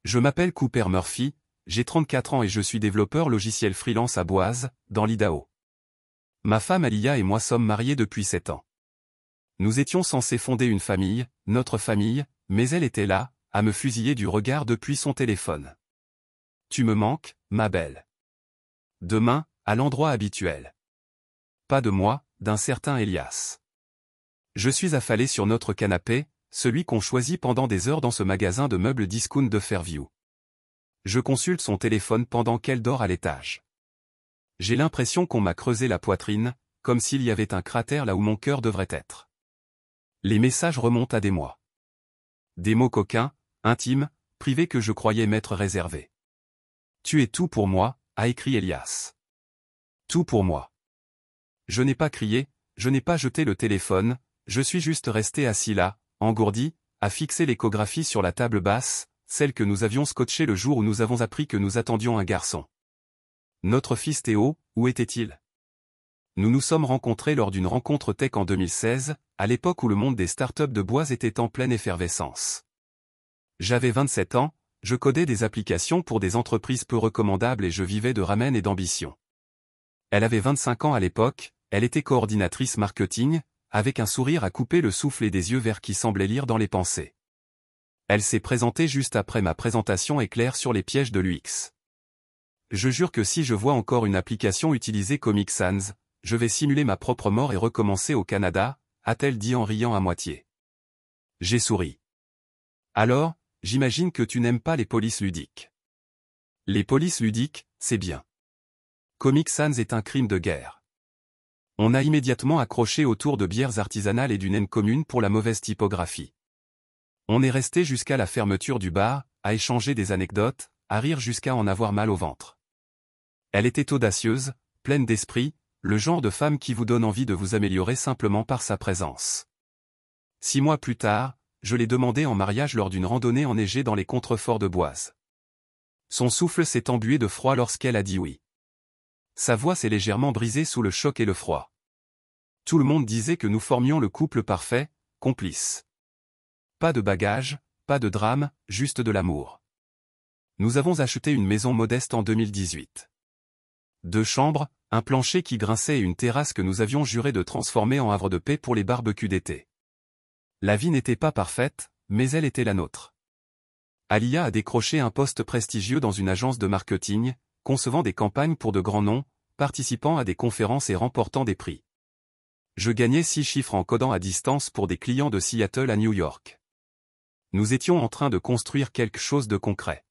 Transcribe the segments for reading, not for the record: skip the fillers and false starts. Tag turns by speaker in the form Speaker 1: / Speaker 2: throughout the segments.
Speaker 1: Je m'appelle Cooper Murphy, j'ai 34 ans et je suis développeur logiciel freelance à Boise, dans l'Idaho. Ma femme Alia et moi sommes mariés depuis 7 ans. Nous étions censés fonder une famille, notre famille, mais elle était là, à me fusiller du regard depuis son téléphone. Tu me manques, ma belle. Demain, à l'endroit habituel. Pas de moi, d'un certain Elias. Je suis affalé sur notre canapé, celui qu'on choisit pendant des heures dans ce magasin de meubles discount de Fairview. Je consulte son téléphone pendant qu'elle dort à l'étage. J'ai l'impression qu'on m'a creusé la poitrine, comme s'il y avait un cratère là où mon cœur devrait être. Les messages remontent à des mois. Des mots coquins, intimes, privés que je croyais m'être réservés. Tu es tout pour moi, a écrit Elias. Tout pour moi. Je n'ai pas crié, je n'ai pas jeté le téléphone, je suis juste resté assis là, engourdi, à fixer l'échographie sur la table basse, celle que nous avions scotchée le jour où nous avons appris que nous attendions un garçon. Notre fils Théo, où était-il? Nous nous sommes rencontrés lors d'une rencontre tech en 2016, à l'époque où le monde des startups de Boise était en pleine effervescence. J'avais 27 ans, je codais des applications pour des entreprises peu recommandables et je vivais de ramen et d'ambition. Elle avait 25 ans à l'époque, elle était coordinatrice marketing, avec un sourire à couper le souffle et des yeux verts qui semblaient lire dans les pensées. Elle s'est présentée juste après ma présentation éclair sur les pièges de l'UX. Je jure que si je vois encore une application utilisée Comic Sans, je vais simuler ma propre mort et recommencer au Canada, a-t-elle dit en riant à moitié. J'ai souri. Alors, j'imagine que tu n'aimes pas les polices ludiques. Les polices ludiques, c'est bien. Comic Sans est un crime de guerre. On a immédiatement accroché autour de bières artisanales et d'une haine commune pour la mauvaise typographie. On est resté jusqu'à la fermeture du bar, à échanger des anecdotes, à rire jusqu'à en avoir mal au ventre. Elle était audacieuse, pleine d'esprit, le genre de femme qui vous donne envie de vous améliorer simplement par sa présence. 6 mois plus tard, je l'ai demandée en mariage lors d'une randonnée enneigée dans les contreforts de Boise. Son souffle s'est embué de froid lorsqu'elle a dit oui. Sa voix s'est légèrement brisée sous le choc et le froid. Tout le monde disait que nous formions le couple parfait, complice. Pas de bagages, pas de drame, juste de l'amour. Nous avons acheté une maison modeste en 2018. 2 chambres, un plancher qui grinçait et une terrasse que nous avions juré de transformer en havre de paix pour les barbecues d'été. La vie n'était pas parfaite, mais elle était la nôtre. Alia a décroché un poste prestigieux dans une agence de marketing, concevant des campagnes pour de grands noms, participant à des conférences et remportant des prix. Je gagnais 6 chiffres en codant à distance pour des clients de Seattle à New York. Nous étions en train de construire quelque chose de concret.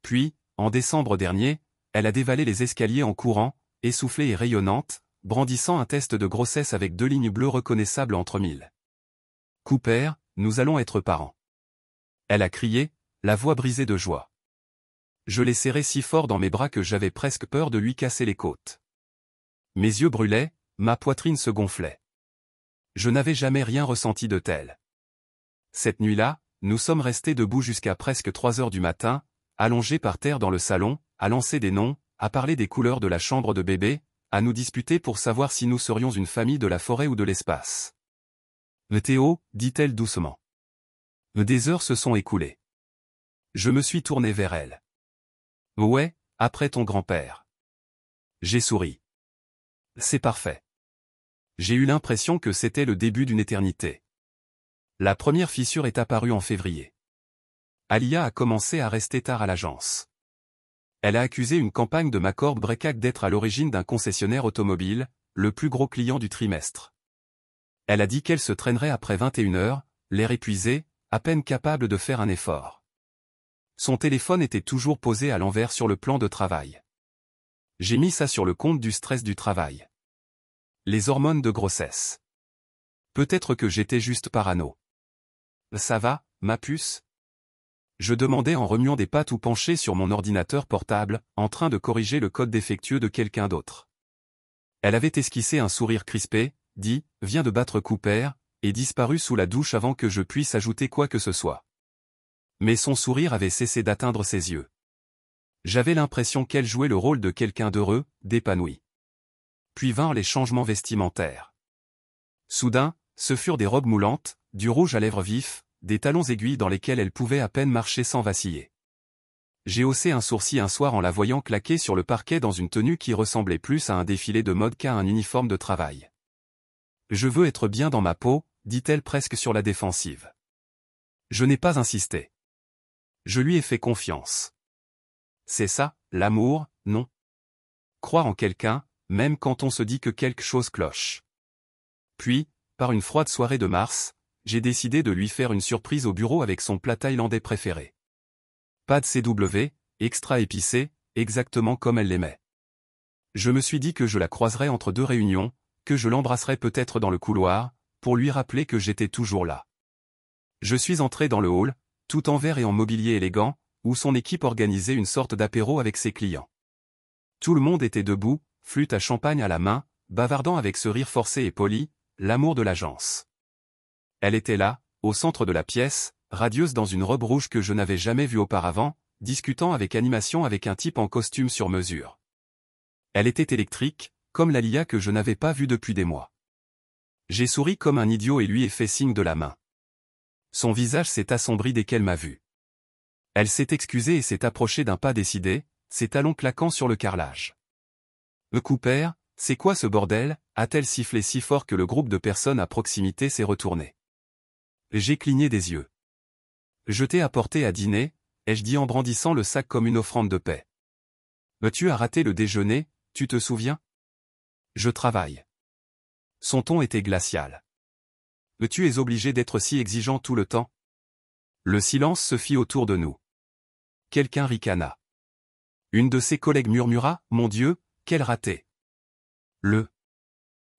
Speaker 1: Puis, en décembre dernier, elle a dévalé les escaliers en courant, essoufflée et rayonnante, brandissant un test de grossesse avec 2 lignes bleues reconnaissables entre mille. Cooper, nous allons être parents. Elle a crié, la voix brisée de joie. Je l'ai serré si fort dans mes bras que j'avais presque peur de lui casser les côtes. Mes yeux brûlaient, ma poitrine se gonflait. Je n'avais jamais rien ressenti de tel. Cette nuit-là, nous sommes restés debout jusqu'à presque 3 heures du matin, allongés par terre dans le salon, à lancer des noms, à parler des couleurs de la chambre de bébé, à nous disputer pour savoir si nous serions une famille de la forêt ou de l'espace. Théo, dit-elle doucement. Des heures se sont écoulées. Je me suis tourné vers elle. Ouais, après ton grand-père. J'ai souri. C'est parfait. J'ai eu l'impression que c'était le début d'une éternité. La première fissure est apparue en février. Alia a commencé à rester tard à l'agence. Elle a accusé une campagne de McCord Brecac d'être à l'origine d'un concessionnaire automobile, le plus gros client du trimestre. Elle a dit qu'elle se traînerait après 21 heures, l'air épuisé, à peine capable de faire un effort. Son téléphone était toujours posé à l'envers sur le plan de travail. J'ai mis ça sur le compte du stress du travail. Les hormones de grossesse. Peut-être que j'étais juste parano. Ça va, ma puce? Je demandais en remuant des pattes ou penché sur mon ordinateur portable, en train de corriger le code défectueux de quelqu'un d'autre. Elle avait esquissé un sourire crispé, dit « Viens de battre Cooper », et disparu sous la douche avant que je puisse ajouter quoi que ce soit. Mais son sourire avait cessé d'atteindre ses yeux. J'avais l'impression qu'elle jouait le rôle de quelqu'un d'heureux, d'épanoui. Puis vinrent les changements vestimentaires. Soudain, ce furent des robes moulantes, du rouge à lèvres vif, des talons aiguilles dans lesquels elle pouvait à peine marcher sans vaciller. J'ai haussé un sourcil un soir en la voyant claquer sur le parquet dans une tenue qui ressemblait plus à un défilé de mode qu'à un uniforme de travail. Je veux être bien dans ma peau, dit-elle presque sur la défensive. Je n'ai pas insisté. Je lui ai fait confiance. C'est ça, l'amour, non? Croire en quelqu'un, même quand on se dit que quelque chose cloche. Puis, par une froide soirée de mars, j'ai décidé de lui faire une surprise au bureau avec son plat thaïlandais préféré. Pad CW, extra épicé, exactement comme elle l'aimait. Je me suis dit que je la croiserais entre deux réunions, que je l'embrasserais peut-être dans le couloir, pour lui rappeler que j'étais toujours là. Je suis entré dans le hall, tout en verre et en mobilier élégant, où son équipe organisait une sorte d'apéro avec ses clients. Tout le monde était debout, flûte à champagne à la main, bavardant avec ce rire forcé et poli, l'amour de l'agence. Elle était là, au centre de la pièce, radieuse dans une robe rouge que je n'avais jamais vue auparavant, discutant avec animation avec un type en costume sur mesure. Elle était électrique, comme l'Alia que je n'avais pas vue depuis des mois. J'ai souri comme un idiot et lui ai fait signe de la main. Son visage s'est assombri dès qu'elle m'a vu. Elle s'est excusée et s'est approchée d'un pas décidé, ses talons claquant sur le carrelage. Cooper, c'est quoi ce bordel? A-t-elle sifflé si fort que le groupe de personnes à proximité s'est retourné. J'ai cligné des yeux. Je t'ai apporté à dîner, ai-je dit en brandissant le sac comme une offrande de paix. Tu as raté le déjeuner, tu te souviens? Je travaille. Son ton était glacial. Tu es obligé d'être si exigeant tout le temps? Le silence se fit autour de nous. Quelqu'un ricana. Une de ses collègues murmura, mon Dieu, quel raté. Le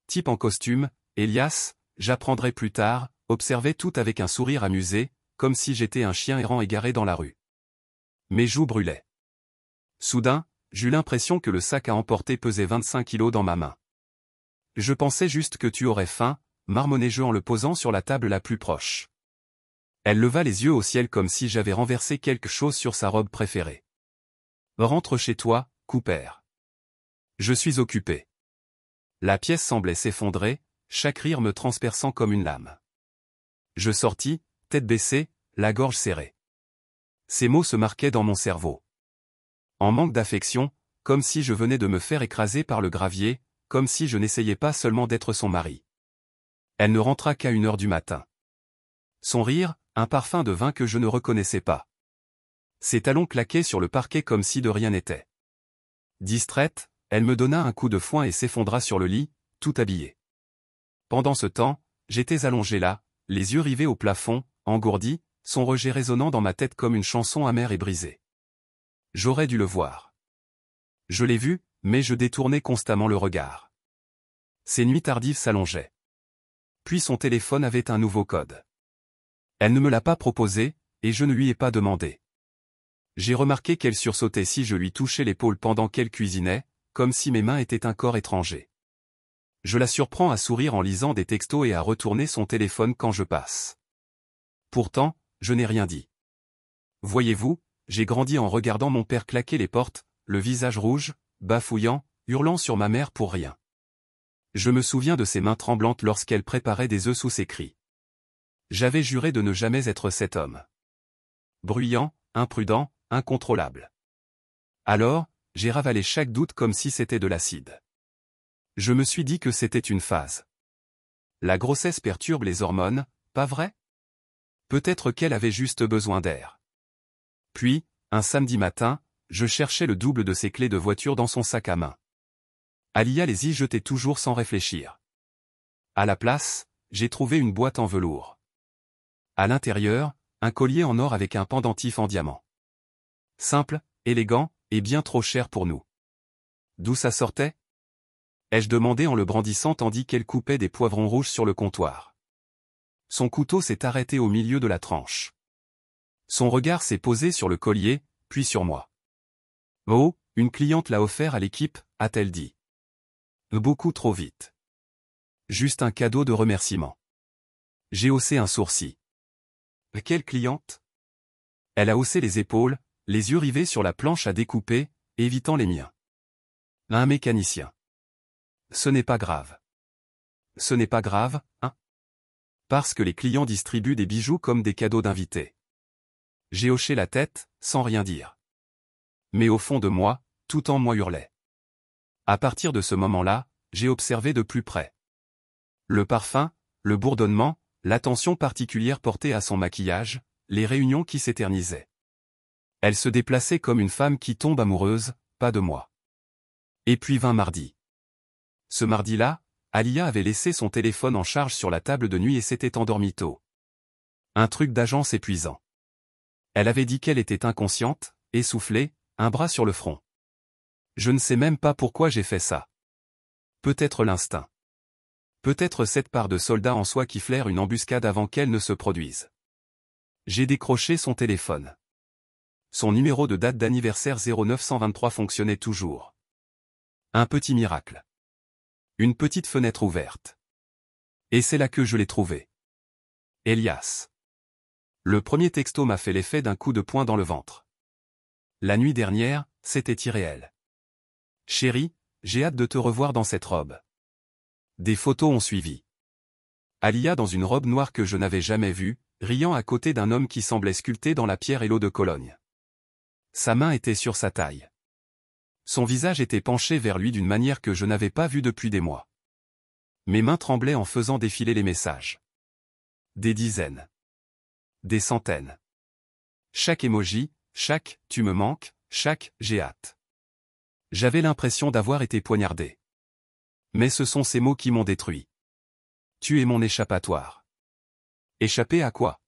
Speaker 1: type en costume, Elias, j'apprendrai plus tard, observait tout avec un sourire amusé, comme si j'étais un chien errant égaré dans la rue. Mes joues brûlaient. Soudain, j'eus l'impression que le sac à emporter pesait 25 kilos dans ma main. Je pensais juste que tu aurais faim, marmonnai-je en le posant sur la table la plus proche. Elle leva les yeux au ciel comme si j'avais renversé quelque chose sur sa robe préférée. Rentre chez toi, Cooper. Je suis occupé. La pièce semblait s'effondrer, chaque rire me transperçant comme une lame. Je sortis, tête baissée, la gorge serrée. Ces mots se marquaient dans mon cerveau. En manque d'affection, comme si je venais de me faire écraser par le gravier, comme si je n'essayais pas seulement d'être son mari. Elle ne rentra qu'à 1h du matin. Son rire, un parfum de vin que je ne reconnaissais pas. Ses talons claquaient sur le parquet comme si de rien n'était. Distraite, elle me donna un coup de foin et s'effondra sur le lit, tout habillée. Pendant ce temps, j'étais allongé là, les yeux rivés au plafond, engourdi, son rejet résonnant dans ma tête comme une chanson amère et brisée. J'aurais dû le voir. Je l'ai vu, mais je détournais constamment le regard. Ses nuits tardives s'allongeaient. Puis son téléphone avait un nouveau code. Elle ne me l'a pas proposé, et je ne lui ai pas demandé. J'ai remarqué qu'elle sursautait si je lui touchais l'épaule pendant qu'elle cuisinait, comme si mes mains étaient un corps étranger. Je la surprends à sourire en lisant des textos et à retourner son téléphone quand je passe. Pourtant, je n'ai rien dit. Voyez-vous, j'ai grandi en regardant mon père claquer les portes, le visage rouge, bafouillant, hurlant sur ma mère pour rien. Je me souviens de ses mains tremblantes lorsqu'elle préparait des œufs sous ses cris. J'avais juré de ne jamais être cet homme. Bruyant, imprudent, incontrôlable. Alors, j'ai ravalé chaque doute comme si c'était de l'acide. Je me suis dit que c'était une phase. La grossesse perturbe les hormones, pas vrai? Peut-être qu'elle avait juste besoin d'air. Puis, un samedi matin, je cherchais le double de ses clés de voiture dans son sac à main. Alia les y jetait toujours sans réfléchir. À la place, j'ai trouvé une boîte en velours. À l'intérieur, un collier en or avec un pendentif en diamant. Simple, élégant, et bien trop cher pour nous. D'où ça sortait? Ai-je demandé en le brandissant tandis qu'elle coupait des poivrons rouges sur le comptoir. Son couteau s'est arrêté au milieu de la tranche. Son regard s'est posé sur le collier, puis sur moi. Oh, une cliente l'a offert à l'équipe, a-t-elle dit. Beaucoup trop vite. Juste un cadeau de remerciement. J'ai haussé un sourcil. Quelle cliente? Elle a haussé les épaules, les yeux rivés sur la planche à découper, évitant les miens. Un mécanicien. Ce n'est pas grave. Ce n'est pas grave, hein? Parce que les clients distribuent des bijoux comme des cadeaux d'invités. J'ai hoché la tête, sans rien dire. Mais au fond de moi, tout en moi hurlait. À partir de ce moment-là, j'ai observé de plus près. Le parfum, le bourdonnement, l'attention particulière portée à son maquillage, les réunions qui s'éternisaient. Elle se déplaçait comme une femme qui tombe amoureuse, pas de moi. Et puis vint mardi. Ce mardi-là, Alia avait laissé son téléphone en charge sur la table de nuit et s'était endormie tôt. Un truc d'agence épuisant. Elle avait dit qu'elle était inconsciente, essoufflée, un bras sur le front. Je ne sais même pas pourquoi j'ai fait ça. Peut-être l'instinct. Peut-être cette part de soldat en soi qui flaire une embuscade avant qu'elle ne se produise. J'ai décroché son téléphone. Son numéro de date d'anniversaire 0923 fonctionnait toujours. Un petit miracle. Une petite fenêtre ouverte. Et c'est là que je l'ai trouvé. Elias. Le premier texto m'a fait l'effet d'un coup de poing dans le ventre. La nuit dernière, c'était irréel. Chérie, j'ai hâte de te revoir dans cette robe. Des photos ont suivi. Alia dans une robe noire que je n'avais jamais vue, riant à côté d'un homme qui semblait sculpté dans la pierre et l'eau de Cologne. Sa main était sur sa taille. Son visage était penché vers lui d'une manière que je n'avais pas vue depuis des mois. Mes mains tremblaient en faisant défiler les messages. Des dizaines. Des centaines. Chaque emoji, chaque « tu me manques », chaque « j'ai hâte ». J'avais l'impression d'avoir été poignardé. Mais ce sont ces mots qui m'ont détruit. Tu es mon échappatoire. Échapper à quoi?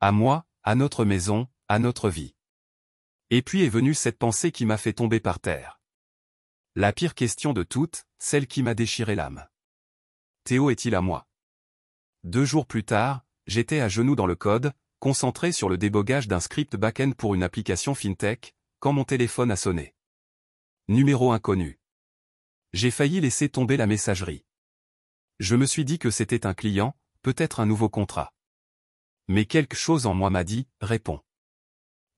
Speaker 1: À moi, à notre maison, à notre vie. Et puis est venue cette pensée qui m'a fait tomber par terre. La pire question de toutes, celle qui m'a déchiré l'âme. Théo est-il à moi? 2 jours plus tard, j'étais à genoux dans le code, concentré sur le débogage d'un script back-end pour une application fintech, quand mon téléphone a sonné. Numéro inconnu. J'ai failli laisser tomber la messagerie. Je me suis dit que c'était un client, peut-être un nouveau contrat. Mais quelque chose en moi m'a dit « Réponds ».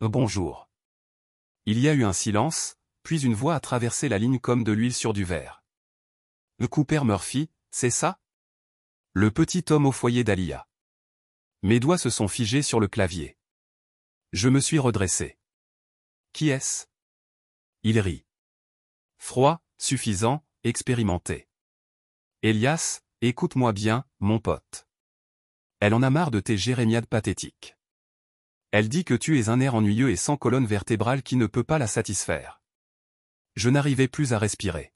Speaker 1: Bonjour. Il y a eu un silence, puis une voix a traversé la ligne comme de l'huile sur du verre. Cooper Murphy, c'est ça? Le petit homme au foyer d'Alia. Mes doigts se sont figés sur le clavier. Je me suis redressé. Qui est-ce? Il rit. Froid, suffisant, expérimenté. Elias, écoute-moi bien, mon pote. Elle en a marre de tes jérémiades pathétiques. Elle dit que tu es un air ennuyeux et sans colonne vertébrale qui ne peut pas la satisfaire. Je n'arrivais plus à respirer.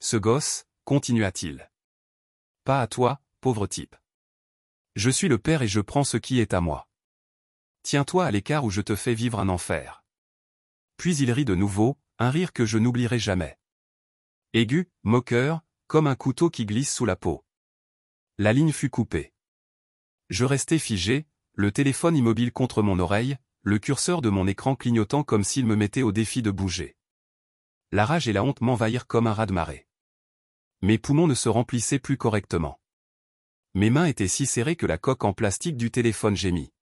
Speaker 1: Ce gosse, continua-t-il. Pas à toi, pauvre type. Je suis le père et je prends ce qui est à moi. Tiens-toi à l'écart ou je te fais vivre un enfer. Puis il rit de nouveau, un rire que je n'oublierai jamais. Aigu, moqueur, comme un couteau qui glisse sous la peau. La ligne fut coupée. Je restai figé, le téléphone immobile contre mon oreille, le curseur de mon écran clignotant comme s'il me mettait au défi de bouger. La rage et la honte m'envahirent comme un raz-de-marée. Mes poumons ne se remplissaient plus correctement. Mes mains étaient si serrées que la coque en plastique du téléphone gémit.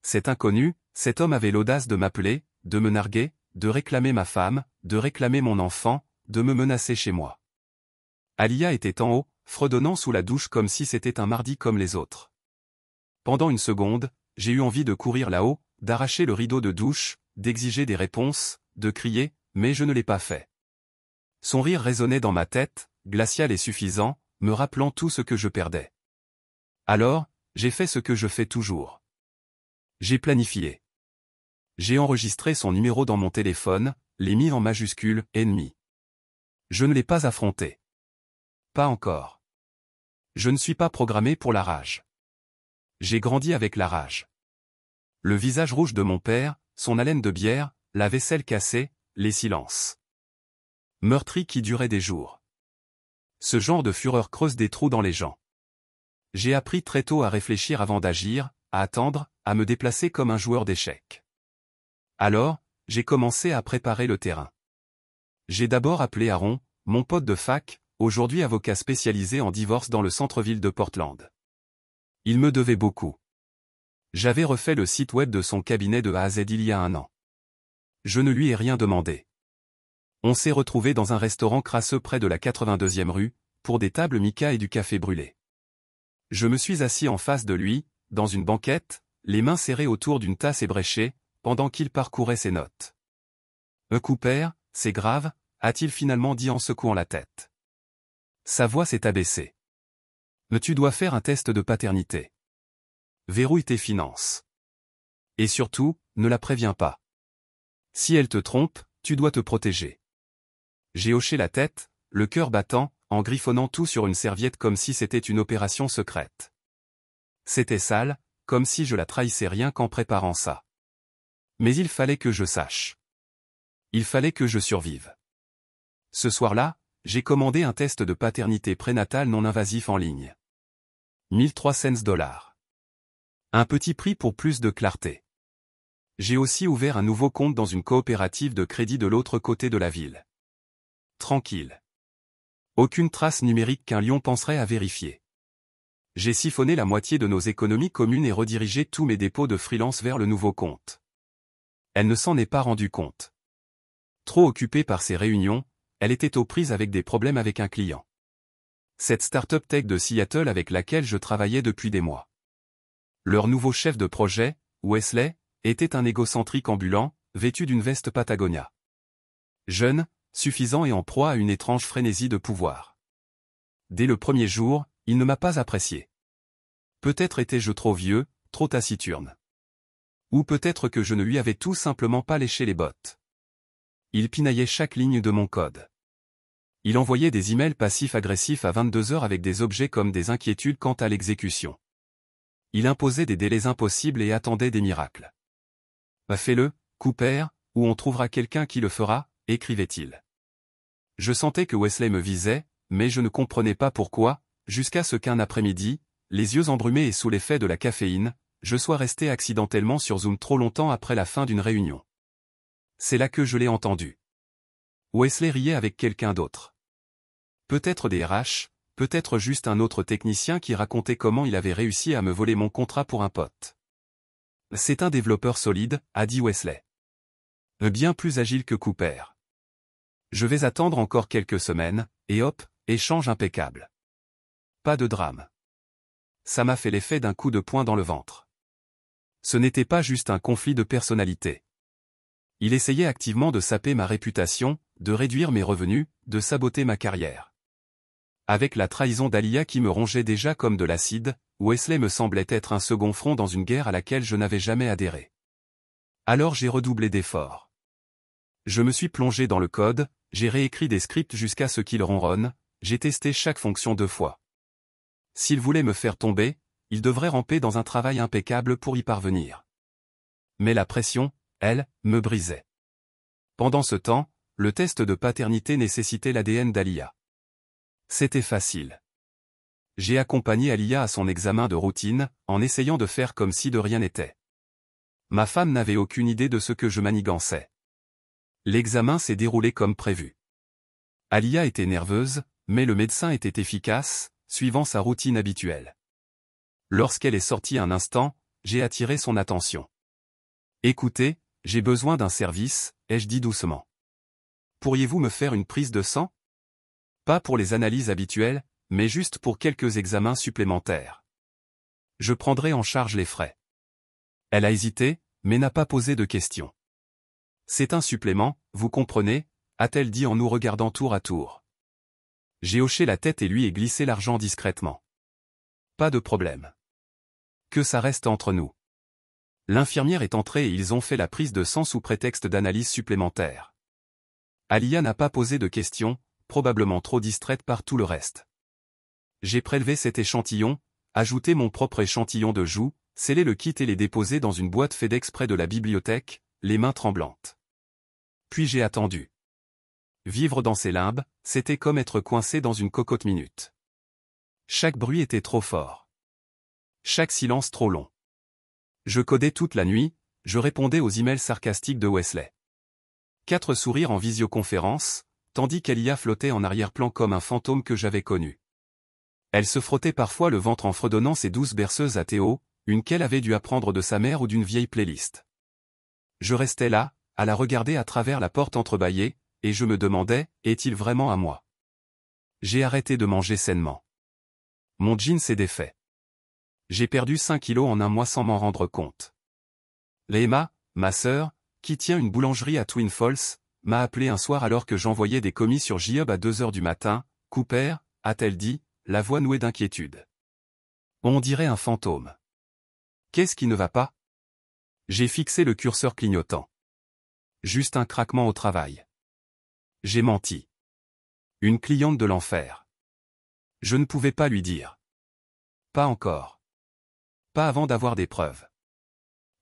Speaker 1: Cet inconnu, cet homme avait l'audace de m'appeler, de me narguer, de réclamer ma femme, de réclamer mon enfant, de me menacer chez moi. Alia était en haut, fredonnant sous la douche comme si c'était un mardi comme les autres. Pendant une seconde, j'ai eu envie de courir là-haut, d'arracher le rideau de douche, d'exiger des réponses, de crier, mais je ne l'ai pas fait. Son rire résonnait dans ma tête, glacial et suffisant, me rappelant tout ce que je perdais. Alors, j'ai fait ce que je fais toujours. J'ai planifié. J'ai enregistré son numéro dans mon téléphone, l'ai mis en majuscule « ennemi ». Je ne l'ai pas affronté. Pas encore. Je ne suis pas programmé pour la rage. J'ai grandi avec la rage. Le visage rouge de mon père, son haleine de bière, la vaisselle cassée, les silences meurtris qui duraient des jours. Ce genre de fureur creuse des trous dans les gens. J'ai appris très tôt à réfléchir avant d'agir, à attendre, à me déplacer comme un joueur d'échecs. Alors, j'ai commencé à préparer le terrain. J'ai d'abord appelé Aaron, mon pote de fac, aujourd'hui avocat spécialisé en divorce dans le centre-ville de Portland. Il me devait beaucoup. J'avais refait le site web de son cabinet de A à Z il y a 1 an. Je ne lui ai rien demandé. On s'est retrouvés dans un restaurant crasseux près de la 82e rue, pour des tables mica et du café brûlé. Je me suis assis en face de lui, dans une banquette, les mains serrées autour d'une tasse ébréchée, pendant qu'il parcourait ses notes. Cooper, c'est grave, a-t-il finalement dit en secouant la tête. Sa voix s'est abaissée. Tu dois faire un test de paternité. Verrouille tes finances. Et surtout, ne la préviens pas. Si elle te trompe, tu dois te protéger. J'ai hoché la tête, le cœur battant, en griffonnant tout sur une serviette comme si c'était une opération secrète. C'était sale, comme si je la trahissais rien qu'en préparant ça. Mais il fallait que je sache. Il fallait que je survive. Ce soir-là, j'ai commandé un test de paternité prénatale non invasif en ligne. 1300 $. Un petit prix pour plus de clarté. J'ai aussi ouvert un nouveau compte dans une coopérative de crédit de l'autre côté de la ville. Tranquille. Aucune trace numérique qu'un lion penserait à vérifier. J'ai siphonné la moitié de nos économies communes et redirigé tous mes dépôts de freelance vers le nouveau compte. Elle ne s'en est pas rendue compte. Trop occupée par ses réunions, elle était aux prises avec des problèmes avec un client. Cette start-up tech de Seattle avec laquelle je travaillais depuis des mois. Leur nouveau chef de projet, Wesley, était un égocentrique ambulant, vêtu d'une veste Patagonia. Jeune, suffisant et en proie à une étrange frénésie de pouvoir. Dès le premier jour, il ne m'a pas apprécié. Peut-être étais-je trop vieux, trop taciturne. Ou peut-être que je ne lui avais tout simplement pas léché les bottes. Il pinaillait chaque ligne de mon code. Il envoyait des emails passifs-agressifs à 22 heures avec des objets comme des inquiétudes quant à l'exécution. Il imposait des délais impossibles et attendait des miracles. Fais-le, Cooper, ou on trouvera quelqu'un qui le fera, écrivait-il. Je sentais que Wesley me visait, mais je ne comprenais pas pourquoi, jusqu'à ce qu'un après-midi, les yeux embrumés et sous l'effet de la caféine, je sois resté accidentellement sur Zoom trop longtemps après la fin d'une réunion. C'est là que je l'ai entendu. Wesley riait avec quelqu'un d'autre. Peut-être des RH, peut-être juste un autre technicien qui racontait comment il avait réussi à me voler mon contrat pour un pote. C'est un développeur solide, a dit Wesley. Bien plus agile que Cooper. Je vais attendre encore quelques semaines, et hop, échange impeccable. Pas de drame. Ça m'a fait l'effet d'un coup de poing dans le ventre. Ce n'était pas juste un conflit de personnalité. Il essayait activement de saper ma réputation, de réduire mes revenus, de saboter ma carrière. Avec la trahison d'Alia qui me rongeait déjà comme de l'acide, Wesley me semblait être un second front dans une guerre à laquelle je n'avais jamais adhéré. Alors j'ai redoublé d'efforts. Je me suis plongé dans le code, j'ai réécrit des scripts jusqu'à ce qu'ils ronronnent, j'ai testé chaque fonction 2 fois. S'il voulait me faire tomber, il devrait ramper dans un travail impeccable pour y parvenir. Mais la pression, elle, me brisait. Pendant ce temps, le test de paternité nécessitait l'ADN d'Alia. C'était facile. J'ai accompagné Alia à son examen de routine, en essayant de faire comme si de rien n'était. Ma femme n'avait aucune idée de ce que je manigançais. L'examen s'est déroulé comme prévu. Alia était nerveuse, mais le médecin était efficace, suivant sa routine habituelle. Lorsqu'elle est sortie un instant, j'ai attiré son attention. « Écoutez, j'ai besoin d'un service », ai-je dit doucement. « Pourriez-vous me faire une prise de sang ? Pas pour les analyses habituelles, mais juste pour quelques examens supplémentaires. Je prendrai en charge les frais. » Elle a hésité, mais n'a pas posé de questions. « C'est un supplément, vous comprenez ?» a-t-elle dit en nous regardant tour à tour. J'ai hoché la tête et lui ai glissé l'argent discrètement. Pas de problème. Que ça reste entre nous. L'infirmière est entrée et ils ont fait la prise de sang sous prétexte d'analyse supplémentaire. Alia n'a pas posé de questions, probablement trop distraite par tout le reste. J'ai prélevé cet échantillon, ajouté mon propre échantillon de joue, scellé le kit et les déposé dans une boîte FedEx près de la bibliothèque, les mains tremblantes. Puis j'ai attendu. Vivre dans ces limbes, c'était comme être coincé dans une cocotte minute. Chaque bruit était trop fort. Chaque silence trop long. Je codais toute la nuit, je répondais aux emails sarcastiques de Wesley. 4 sourires en visioconférence, tandis qu'Alia flottait en arrière-plan comme un fantôme que j'avais connu. Elle se frottait parfois le ventre en fredonnant ses douces berceuses à Théo, une qu'elle avait dû apprendre de sa mère ou d'une vieille playlist. Je restais là, à la regarder à travers la porte entrebâillée, et je me demandais, est-il vraiment à moi? J'ai arrêté de manger sainement. Mon jean s'est défait. J'ai perdu 5 kilos en un mois sans m'en rendre compte. Emma, ma sœur, qui tient une boulangerie à Twin Falls, m'a appelé un soir alors que j'envoyais des commis sur J-Hub à 2 heures du matin. « Cooper » a-t-elle dit, la voix nouée d'inquiétude. On dirait un fantôme. Qu'est-ce qui ne va pas? J'ai fixé le curseur clignotant. Juste un craquement au travail. J'ai menti. Une cliente de l'enfer. Je ne pouvais pas lui dire. Pas encore. Pas avant d'avoir des preuves.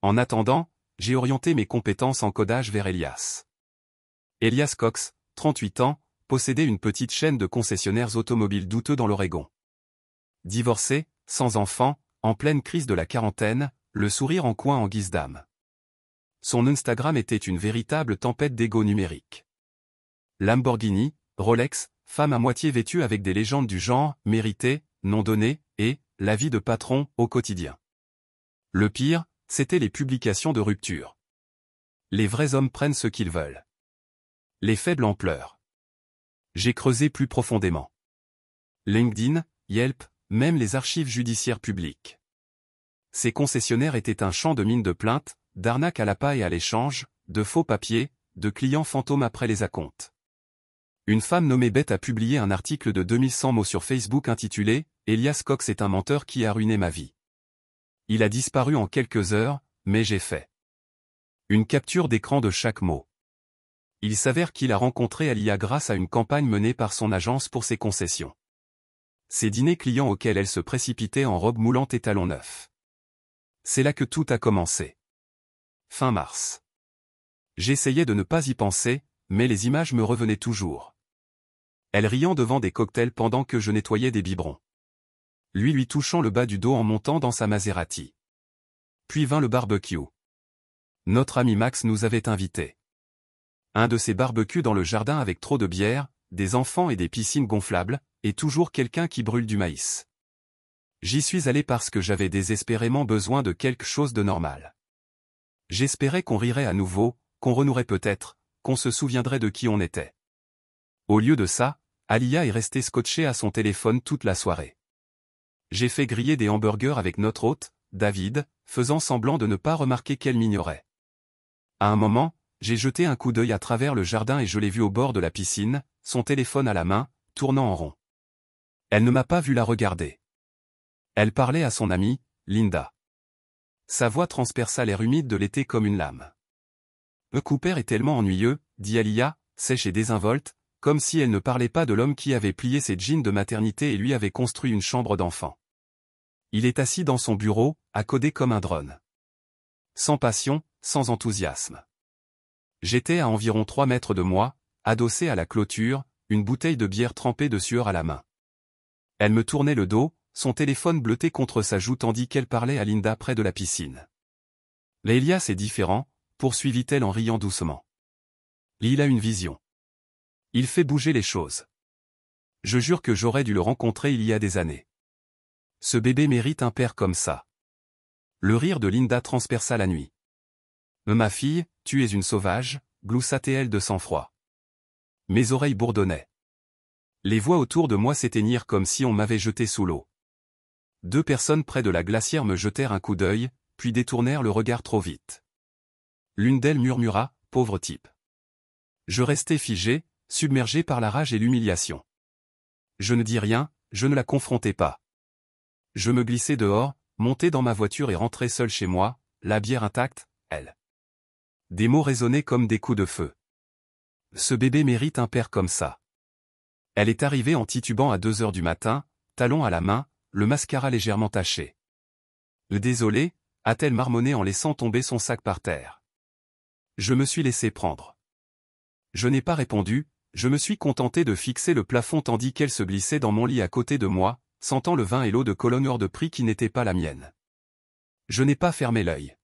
Speaker 1: En attendant, j'ai orienté mes compétences en codage vers Elias. Elias Cox, 38 ans, possédait une petite chaîne de concessionnaires automobiles douteux dans l'Oregon. Divorcé, sans enfant, en pleine crise de la quarantaine, le sourire en coin en guise d'âme. Son Instagram était une véritable tempête d'ego numérique. Lamborghini, Rolex, femme à moitié vêtue avec des légendes du genre « mérité », « non donné » et « la vie de patron » au quotidien. Le pire, c'était les publications de rupture. Les vrais hommes prennent ce qu'ils veulent. Les faibles en pleurent. J'ai creusé plus profondément. LinkedIn, Yelp, même les archives judiciaires publiques. Ces concessionnaires étaient un champ de mines de plaintes, d'arnaques à la paille et à l'échange, de faux papiers, de clients fantômes après les acomptes. Une femme nommée Beth a publié un article de 2100 mots sur Facebook intitulé « Elias Cox est un menteur qui a ruiné ma vie ». Il a disparu en quelques heures, mais j'ai fait une capture d'écran de chaque mot. Il s'avère qu'il a rencontré Alia grâce à une campagne menée par son agence pour ses concessions. Ces dîners clients auxquels elle se précipitait en robe moulante et talons neufs. C'est là que tout a commencé. Fin mars. J'essayais de ne pas y penser, mais les images me revenaient toujours. Elle riant devant des cocktails pendant que je nettoyais des biberons. Lui touchant le bas du dos en montant dans sa Maserati. Puis vint le barbecue. Notre ami Max nous avait invités. Un de ces barbecues dans le jardin avec trop de bière, des enfants et des piscines gonflables, et toujours quelqu'un qui brûle du maïs. J'y suis allé parce que j'avais désespérément besoin de quelque chose de normal. J'espérais qu'on rirait à nouveau, qu'on renouerait peut-être, qu'on se souviendrait de qui on était. Au lieu de ça, Alia est restée scotchée à son téléphone toute la soirée. J'ai fait griller des hamburgers avec notre hôte, David, faisant semblant de ne pas remarquer qu'elle m'ignorait. À un moment, j'ai jeté un coup d'œil à travers le jardin et je l'ai vue au bord de la piscine, son téléphone à la main, tournant en rond. Elle ne m'a pas vu la regarder. Elle parlait à son amie, Linda. Sa voix transperça l'air humide de l'été comme une lame. « Cooper est tellement ennuyeux », dit Alia, sèche et désinvolte, comme si elle ne parlait pas de l'homme qui avait plié ses jeans de maternité et lui avait construit une chambre d'enfant. Il est assis dans son bureau, à coder comme un drone. Sans passion, sans enthousiasme. J'étais à environ 3 mètres de moi, adossé à la clôture, une bouteille de bière trempée de sueur à la main. Elle me tournait le dos, son téléphone bleuté contre sa joue tandis qu'elle parlait à Linda près de la piscine. « Elias est différent », poursuivit-elle en riant doucement. « Il a une vision. Il fait bouger les choses. Je jure que j'aurais dû le rencontrer il y a des années. Ce bébé mérite un père comme ça. » Le rire de Linda transperça la nuit. « Ma fille, tu es une sauvage », gloussa-t-elle de sang-froid. Mes oreilles bourdonnaient. Les voix autour de moi s'éteignirent comme si on m'avait jeté sous l'eau. 2 personnes près de la glacière me jetèrent un coup d'œil, puis détournèrent le regard trop vite. L'une d'elles murmura, « Pauvre type ». Je restai figé, submergé par la rage et l'humiliation. Je ne dis rien, je ne la confrontai pas. Je me glissai dehors, montai dans ma voiture et rentrai seul chez moi, la bière intacte, elle. Des mots résonnaient comme des coups de feu. Ce bébé mérite un père comme ça. Elle est arrivée en titubant à 2 heures du matin, talon à la main, le mascara légèrement taché. Désolé, a-t-elle marmonné en laissant tomber son sac par terre. Je me suis laissé prendre. Je n'ai pas répondu, je me suis contenté de fixer le plafond tandis qu'elle se glissait dans mon lit à côté de moi, sentant le vin et l'eau de Cologne hors de prix qui n'était pas la mienne. Je n'ai pas fermé l'œil.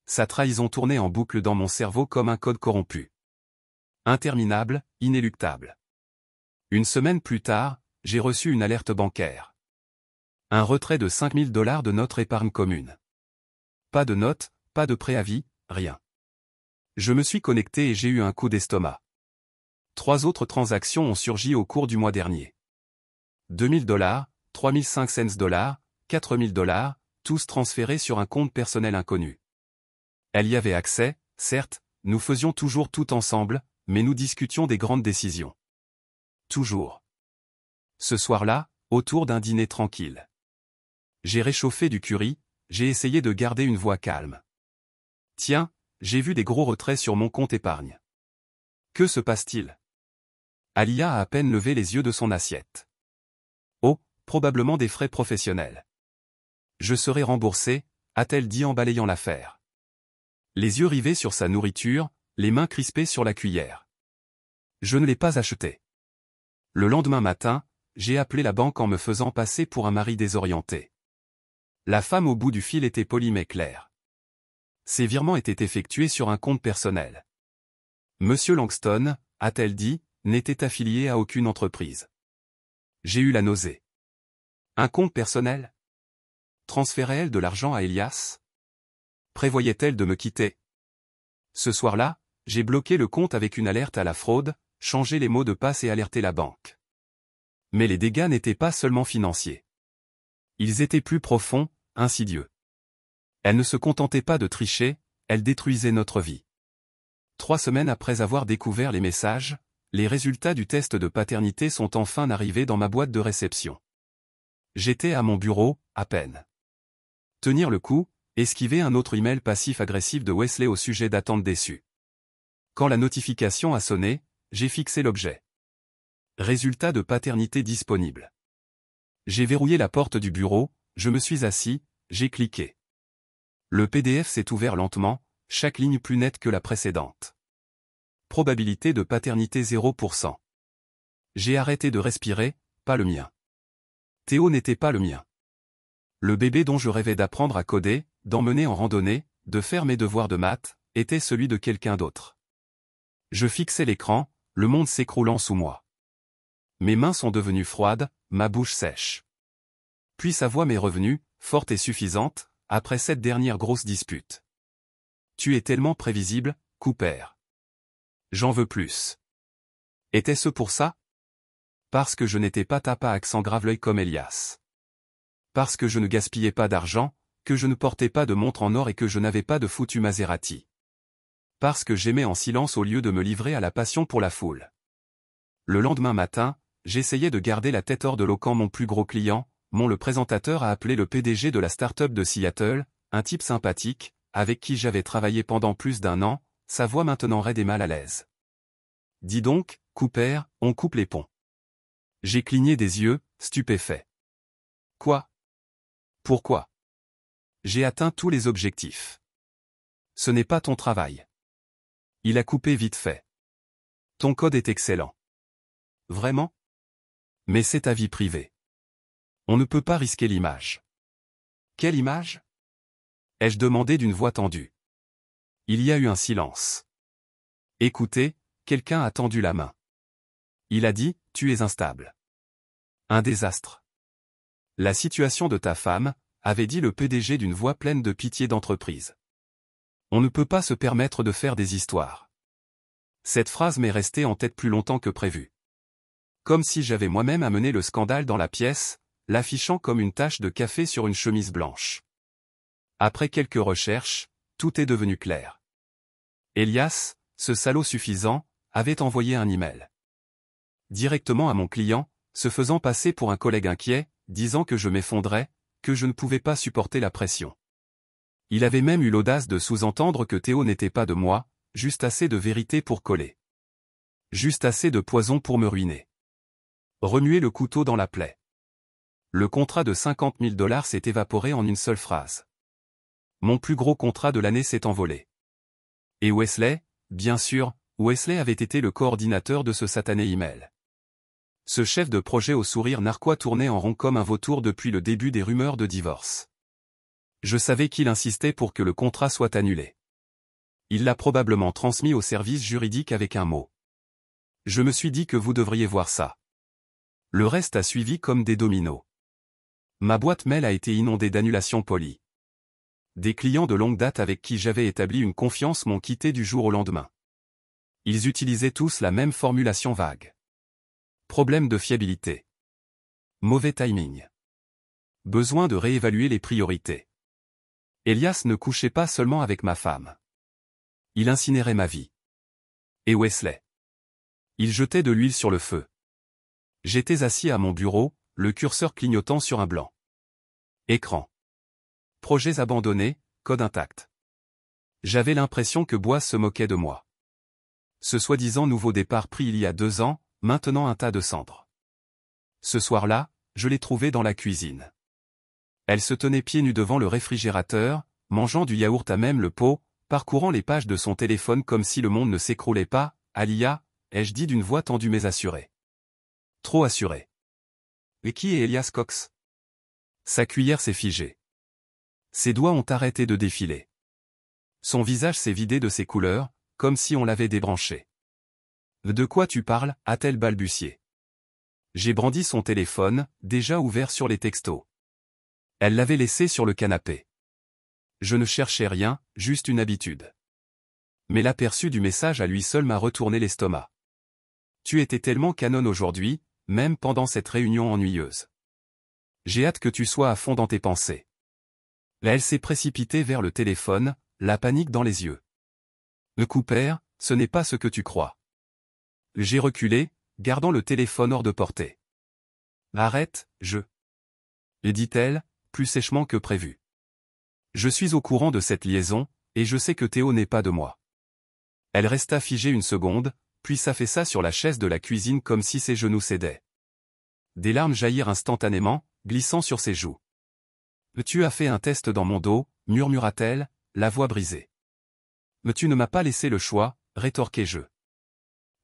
Speaker 1: Sa trahison tournait en boucle dans mon cerveau comme un code corrompu. Interminable, inéluctable. Une semaine plus tard, j'ai reçu une alerte bancaire. Un retrait de $5000 de notre épargne commune. Pas de note, pas de préavis, rien. Je me suis connecté et j'ai eu un coup d'estomac. 3 autres transactions ont surgi au cours du mois dernier. $2000, $3500, $4000, tous transférés sur un compte personnel inconnu. Elle y avait accès, certes, nous faisions toujours tout ensemble, mais nous discutions des grandes décisions. Toujours. Ce soir-là, autour d'un dîner tranquille. J'ai réchauffé du curry, j'ai essayé de garder une voix calme. Tiens, j'ai vu des gros retraits sur mon compte épargne. Que se passe-t-il? Alia a à peine levé les yeux de son assiette. Oh, probablement des frais professionnels. Je serai remboursé, a-t-elle dit en balayant l'affaire. Les yeux rivés sur sa nourriture, les mains crispées sur la cuillère. Je ne l'ai pas acheté. Le lendemain matin, j'ai appelé la banque en me faisant passer pour un mari désorienté. La femme au bout du fil était polie mais claire. Ces virements étaient effectués sur un compte personnel. Monsieur Langston, a-t-elle dit, n'était affilié à aucune entreprise. J'ai eu la nausée. Un compte personnel? Transférait-elle de l'argent à Elias? Prévoyait-elle de me quitter? Ce soir-là, j'ai bloqué le compte avec une alerte à la fraude, changé les mots de passe et alerté la banque. Mais les dégâts n'étaient pas seulement financiers. Ils étaient plus profonds, insidieux. Elle ne se contentait pas de tricher, elle détruisait notre vie. 3 semaines après avoir découvert les messages, les résultats du test de paternité sont enfin arrivés dans ma boîte de réception. J'étais à mon bureau, à peine. Tenir le coup, esquiver un autre email passif-agressif de Wesley au sujet d'attentes déçues. Quand la notification a sonné, j'ai fixé l'objet. Résultat de paternité disponible. J'ai verrouillé la porte du bureau, je me suis assis, j'ai cliqué. Le PDF s'est ouvert lentement, chaque ligne plus nette que la précédente. Probabilité de paternité 0%. J'ai arrêté de respirer, pas le mien. Théo n'était pas le mien. Le bébé dont je rêvais d'apprendre à coder, d'emmener en randonnée, de faire mes devoirs de maths, était celui de quelqu'un d'autre. Je fixais l'écran, le monde s'écroulant sous moi. Mes mains sont devenues froides, ma bouche sèche. Puis sa voix m'est revenue, forte et suffisante, après cette dernière grosse dispute. Tu es tellement prévisible, Cooper. J'en veux plus. Était-ce pour ça? Parce que je n'étais pas tape à accent grave-l'œil comme Elias. Parce que je ne gaspillais pas d'argent, que je ne portais pas de montre en or et que je n'avais pas de foutu Maserati. Parce que j'aimais en silence au lieu de me livrer à la passion pour la foule. Le lendemain matin, j'essayais de garder la tête hors de l'eau quand mon plus gros client, le présentateur a appelé le PDG de la start-up de Seattle, un type sympathique, avec qui j'avais travaillé pendant plus d'1 an, sa voix maintenant raide et mal à l'aise. Dis donc, Cooper, on coupe les ponts. J'ai cligné des yeux, stupéfait. Quoi? Pourquoi? J'ai atteint tous les objectifs. Ce n'est pas ton travail. Il a coupé vite fait. Ton code est excellent. Vraiment? Mais c'est ta vie privée. On ne peut pas risquer l'image. Quelle image? Ai-je demandé d'une voix tendue. Il y a eu un silence. Écoutez, quelqu'un a tendu la main. Il a dit, tu es instable. Un désastre. La situation de ta femme, avait dit le PDG d'une voix pleine de pitié d'entreprise. On ne peut pas se permettre de faire des histoires. Cette phrase m'est restée en tête plus longtemps que prévu. Comme si j'avais moi-même amené le scandale dans la pièce, l'affichant comme une tache de café sur une chemise blanche. Après quelques recherches, tout est devenu clair. Elias, ce salaud suffisant, avait envoyé un email. Directement à mon client, se faisant passer pour un collègue inquiet, disant que je m'effondrais, que je ne pouvais pas supporter la pression. Il avait même eu l'audace de sous-entendre que Théo n'était pas de moi, juste assez de vérité pour coller. Juste assez de poison pour me ruiner. Remuer le couteau dans la plaie. Le contrat de $50 000 s'est évaporé en une seule phrase. Mon plus gros contrat de l'année s'est envolé. Et Wesley, bien sûr, Wesley avait été le coordinateur de ce satané email. Ce chef de projet au sourire narquois tournait en rond comme un vautour depuis le début des rumeurs de divorce. Je savais qu'il insistait pour que le contrat soit annulé. Il l'a probablement transmis au service juridique avec un mot. Je me suis dit que vous devriez voir ça. Le reste a suivi comme des dominos. Ma boîte mail a été inondée d'annulations polies. Des clients de longue date avec qui j'avais établi une confiance m'ont quitté du jour au lendemain. Ils utilisaient tous la même formulation vague. Problème de fiabilité. Mauvais timing. Besoin de réévaluer les priorités. Elias ne couchait pas seulement avec ma femme. Il incinérait ma vie. Et Wesley. Il jetait de l'huile sur le feu. J'étais assis à mon bureau, le curseur clignotant sur un blanc écran. Projets abandonnés, code intact. J'avais l'impression que Boaz se moquait de moi. Ce soi-disant nouveau départ pris il y a 2 ans, maintenant un tas de cendres. Ce soir-là, je l'ai trouvée dans la cuisine. Elle se tenait pieds nus devant le réfrigérateur, mangeant du yaourt à même le pot, parcourant les pages de son téléphone comme si le monde ne s'écroulait pas. Alia, ai-je dit d'une voix tendue mais assurée. Trop assurée. Et qui est Elias Cox? Sa cuillère s'est figée. Ses doigts ont arrêté de défiler. Son visage s'est vidé de ses couleurs, comme si on l'avait débranché. De quoi tu parles, a-t-elle balbutié. J'ai brandi son téléphone, déjà ouvert sur les textos. Elle l'avait laissé sur le canapé. Je ne cherchais rien, juste une habitude. Mais l'aperçu du message à lui seul m'a retourné l'estomac. Tu étais tellement canon aujourd'hui, même pendant cette réunion ennuyeuse. J'ai hâte que tu sois à fond dans tes pensées. Là, elle s'est précipitée vers le téléphone, la panique dans les yeux. Cooper, ce n'est pas ce que tu crois. J'ai reculé, gardant le téléphone hors de portée. Arrête, dit-elle, plus sèchement que prévu. Je suis au courant de cette liaison, et je sais que Théo n'est pas de moi. Elle resta figée une seconde, puis s'affaissa sur la chaise de la cuisine comme si ses genoux cédaient. Des larmes jaillirent instantanément, glissant sur ses joues. Tu as fait un test dans mon dos, murmura-t-elle, la voix brisée. Mais tu ne m'as pas laissé le choix, rétorquai-je.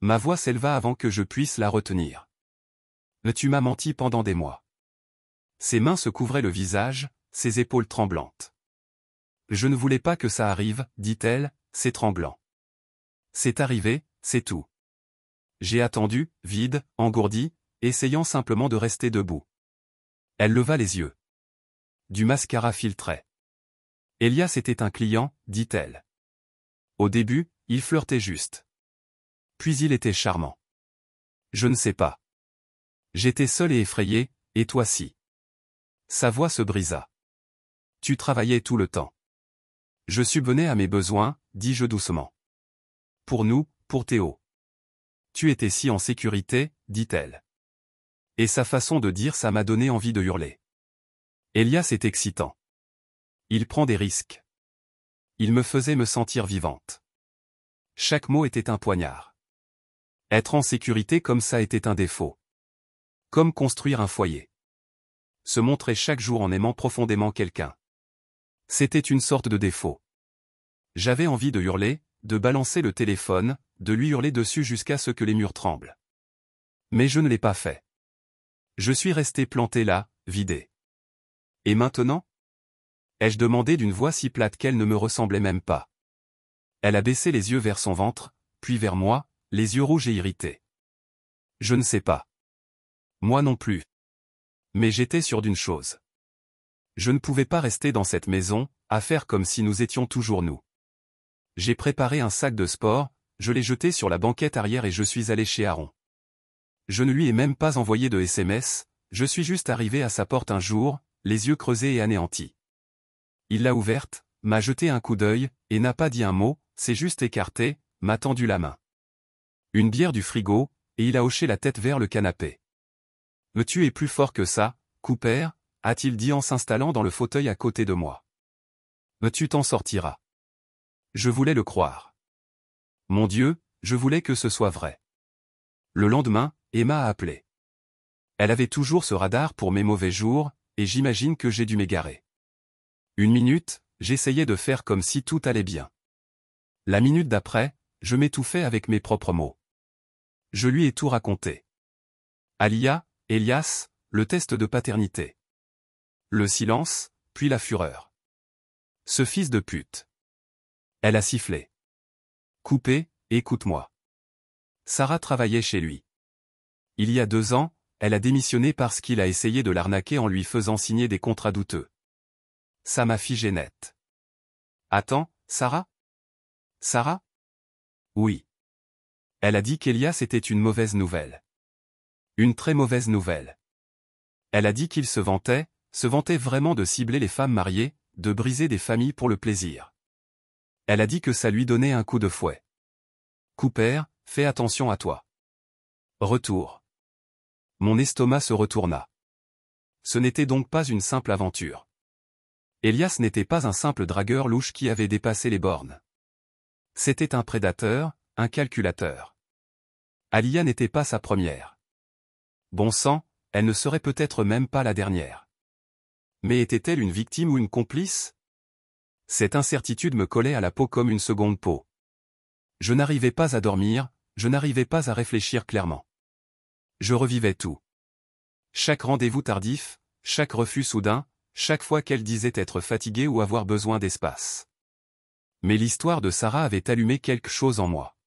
Speaker 1: Ma voix s'éleva avant que je puisse la retenir. Tu m'as menti pendant des mois. Ses mains se couvraient le visage, ses épaules tremblantes. Je ne voulais pas que ça arrive, dit-elle, s'étranglant. C'est arrivé, c'est tout. J'ai attendu, vide, engourdi, essayant simplement de rester debout. Elle leva les yeux. Du mascara filtrait. Elias était un client, dit-elle. Au début, il flirtait juste. Puis il était charmant. Je ne sais pas. J'étais seul et effrayé, et toi si. Sa voix se brisa. Tu travaillais tout le temps. Je subvenais à mes besoins, dis-je doucement. Pour nous, pour Théo. Tu étais si en sécurité, dit-elle. Et sa façon de dire ça m'a donné envie de hurler. Elias est excitant. Il prend des risques. Il me faisait me sentir vivante. Chaque mot était un poignard. Être en sécurité comme ça était un défaut. Comme construire un foyer. Se montrer chaque jour en aimant profondément quelqu'un. C'était une sorte de défaut. J'avais envie de hurler, de balancer le téléphone, de lui hurler dessus jusqu'à ce que les murs tremblent. Mais je ne l'ai pas fait. Je suis resté planté là, vidé. Et maintenant? Ai-je demandé d'une voix si plate qu'elle ne me ressemblait même pas. Elle a baissé les yeux vers son ventre, puis vers moi, les yeux rouges et irrités. Je ne sais pas. Moi non plus. Mais j'étais sûr d'une chose. Je ne pouvais pas rester dans cette maison, à faire comme si nous étions toujours nous. J'ai préparé un sac de sport, je l'ai jeté sur la banquette arrière et je suis allé chez Aaron. Je ne lui ai même pas envoyé de SMS, je suis juste arrivé à sa porte un jour, les yeux creusés et anéantis. Il l'a ouverte, m'a jeté un coup d'œil, et n'a pas dit un mot, s'est juste écarté, m'a tendu la main. Une bière du frigo, et il a hoché la tête vers le canapé. « Tu es plus fort que ça, Cooper », a-t-il dit en s'installant dans le fauteuil à côté de moi. « Tu t'en sortiras. » Je voulais le croire. Mon Dieu, je voulais que ce soit vrai. Le lendemain, Emma a appelé. Elle avait toujours ce radar pour mes mauvais jours, et j'imagine que j'ai dû m'égarer. 1 minute, j'essayais de faire comme si tout allait bien. La minute d'après, je m'étouffais avec mes propres mots. Je lui ai tout raconté. Alia, Elias, le test de paternité. Le silence, puis la fureur. Ce fils de pute. Elle a sifflé. Coupé, écoute-moi. Sarah travaillait chez lui. Il y a 2 ans, elle a démissionné parce qu'il a essayé de l'arnaquer en lui faisant signer des contrats douteux. Ça m'a figé net. Attends, Sarah? Sarah? Oui. Elle a dit qu'Elias était une mauvaise nouvelle. Une très mauvaise nouvelle. Elle a dit qu'il se vantait vraiment de cibler les femmes mariées, de briser des familles pour le plaisir. Elle a dit que ça lui donnait un coup de fouet. Cooper, fais attention à toi. Retour. Mon estomac se retourna. Ce n'était donc pas une simple aventure. Elias n'était pas un simple dragueur louche qui avait dépassé les bornes. C'était un prédateur, un calculateur. Aliyah n'était pas sa première. Bon sang, elle ne serait peut-être même pas la dernière. Mais était-elle une victime ou une complice? Cette incertitude me collait à la peau comme une seconde peau. Je n'arrivais pas à dormir, je n'arrivais pas à réfléchir clairement. Je revivais tout. Chaque rendez-vous tardif, chaque refus soudain, chaque fois qu'elle disait être fatiguée ou avoir besoin d'espace. Mais l'histoire de Sarah avait allumé quelque chose en moi.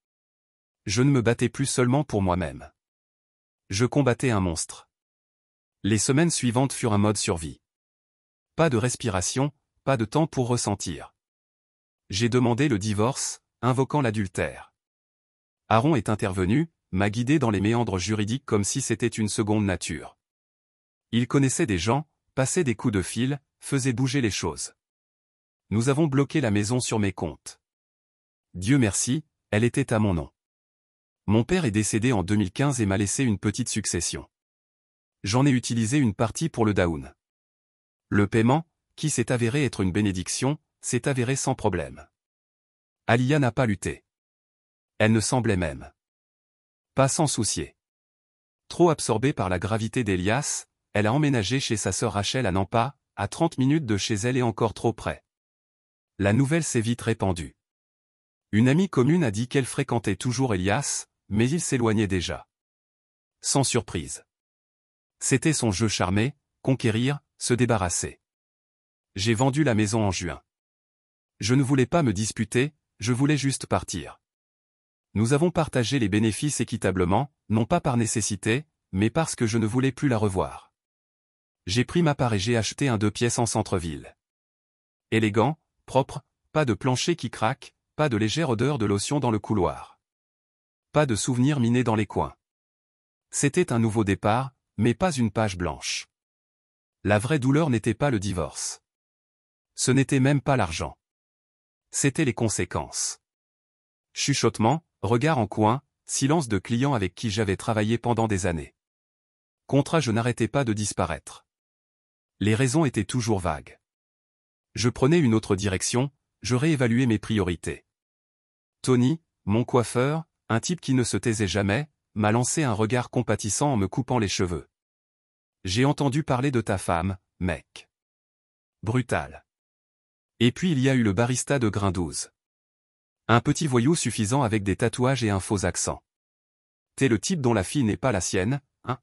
Speaker 1: Je ne me battais plus seulement pour moi-même. Je combattais un monstre. Les semaines suivantes furent un mode survie. Pas de respiration, pas de temps pour ressentir. J'ai demandé le divorce, invoquant l'adultère. Aaron est intervenu, m'a guidé dans les méandres juridiques comme si c'était une seconde nature. Il connaissait des gens, passait des coups de fil, faisait bouger les choses. Nous avons bloqué la maison sur mes comptes. Dieu merci, elle était à mon nom. Mon père est décédé en 2015 et m'a laissé une petite succession. J'en ai utilisé une partie pour le down. Le paiement, qui s'est avéré être une bénédiction, s'est avéré sans problème. Aliyah n'a pas lutté. Elle ne semblait même pas s'en soucier. Trop absorbée par la gravité d'Elias, elle a emménagé chez sa sœur Rachel à Nampa, à 30 minutes de chez elle et encore trop près. La nouvelle s'est vite répandue. Une amie commune a dit qu'elle fréquentait toujours Elias, mais il s'éloignait déjà. Sans surprise. C'était son jeu charmé, conquérir, se débarrasser. J'ai vendu la maison en juin. Je ne voulais pas me disputer, je voulais juste partir. Nous avons partagé les bénéfices équitablement, non pas par nécessité, mais parce que je ne voulais plus la revoir. J'ai pris ma part et j'ai acheté un 2 pièces en centre-ville. Élégant, propre, pas de plancher qui craque, pas de légère odeur de lotion dans le couloir. Pas de souvenirs minés dans les coins. C'était un nouveau départ, mais pas une page blanche. La vraie douleur n'était pas le divorce. Ce n'était même pas l'argent. C'étaient les conséquences. Chuchotement, regard en coin, silence de clients avec qui j'avais travaillé pendant des années. Contrat, je n'arrêtais pas de disparaître. Les raisons étaient toujours vagues. Je prenais une autre direction, je réévaluais mes priorités. Tony, mon coiffeur, un type qui ne se taisait jamais, m'a lancé un regard compatissant en me coupant les cheveux. J'ai entendu parler de ta femme, mec. Brutal. Et puis il y a eu le barista de Grain 12. Un petit voyou suffisant avec des tatouages et un faux accent. T'es le type dont la fille n'est pas la sienne, hein?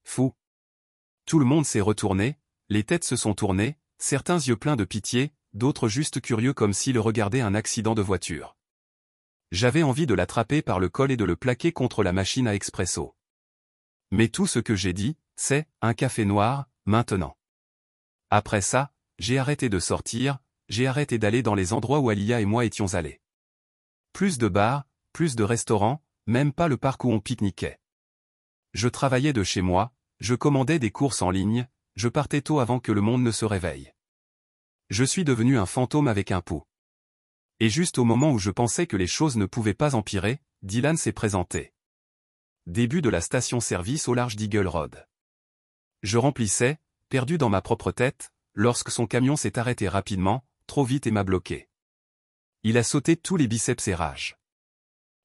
Speaker 1: Fou. Tout le monde s'est retourné, les têtes se sont tournées, certains yeux pleins de pitié, d'autres juste curieux comme s'ils regardaient un accident de voiture. J'avais envie de l'attraper par le col et de le plaquer contre la machine à expresso. Mais tout ce que j'ai dit, c'est « un café noir, maintenant ». Après ça, j'ai arrêté de sortir, j'ai arrêté d'aller dans les endroits où Aliyah et moi étions allés. Plus de bars, plus de restaurants, même pas le parc où on pique-niquait. Je travaillais de chez moi, je commandais des courses en ligne, je partais tôt avant que le monde ne se réveille. Je suis devenu un fantôme avec un pouls. Et juste au moment où je pensais que les choses ne pouvaient pas empirer, Dylan s'est présenté. Début de la station-service au large d'Eagle Road. Je remplissais, perdu dans ma propre tête, lorsque son camion s'est arrêté rapidement, trop vite et m'a bloqué. Il a sauté tous les biceps et rage.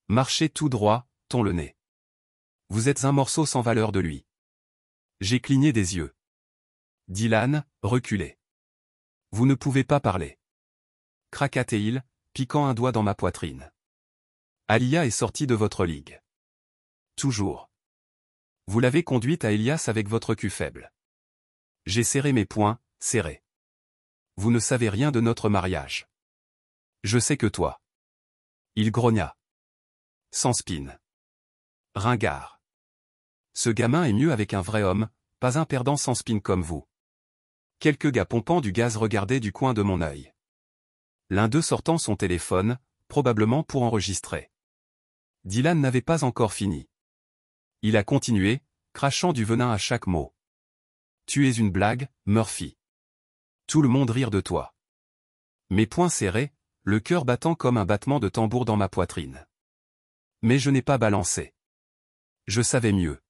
Speaker 1: Marchez tout droit, ton le nez. Vous êtes un morceau sans valeur de lui. J'ai cligné des yeux. Dylan, reculez. Vous ne pouvez pas parler. Craquait-il, piquant un doigt dans ma poitrine. Aliyah est sortie de votre ligue. Toujours. Vous l'avez conduite à Elias avec votre cul faible. J'ai serré mes poings, serré. Vous ne savez rien de notre mariage. Je sais que toi. Il grogna. Sans spin. Ringard. Ce gamin est mieux avec un vrai homme, pas un perdant sans spin comme vous. Quelques gars pompant du gaz regardaient du coin de mon œil. L'un d'eux sortant son téléphone, probablement pour enregistrer. Dylan n'avait pas encore fini. Il a continué, crachant du venin à chaque mot. Tu es une blague, Murphy. Tout le monde rire de toi. Mes poings serrés, le cœur battant comme un battement de tambour dans ma poitrine. Mais je n'ai pas balancé. Je savais mieux.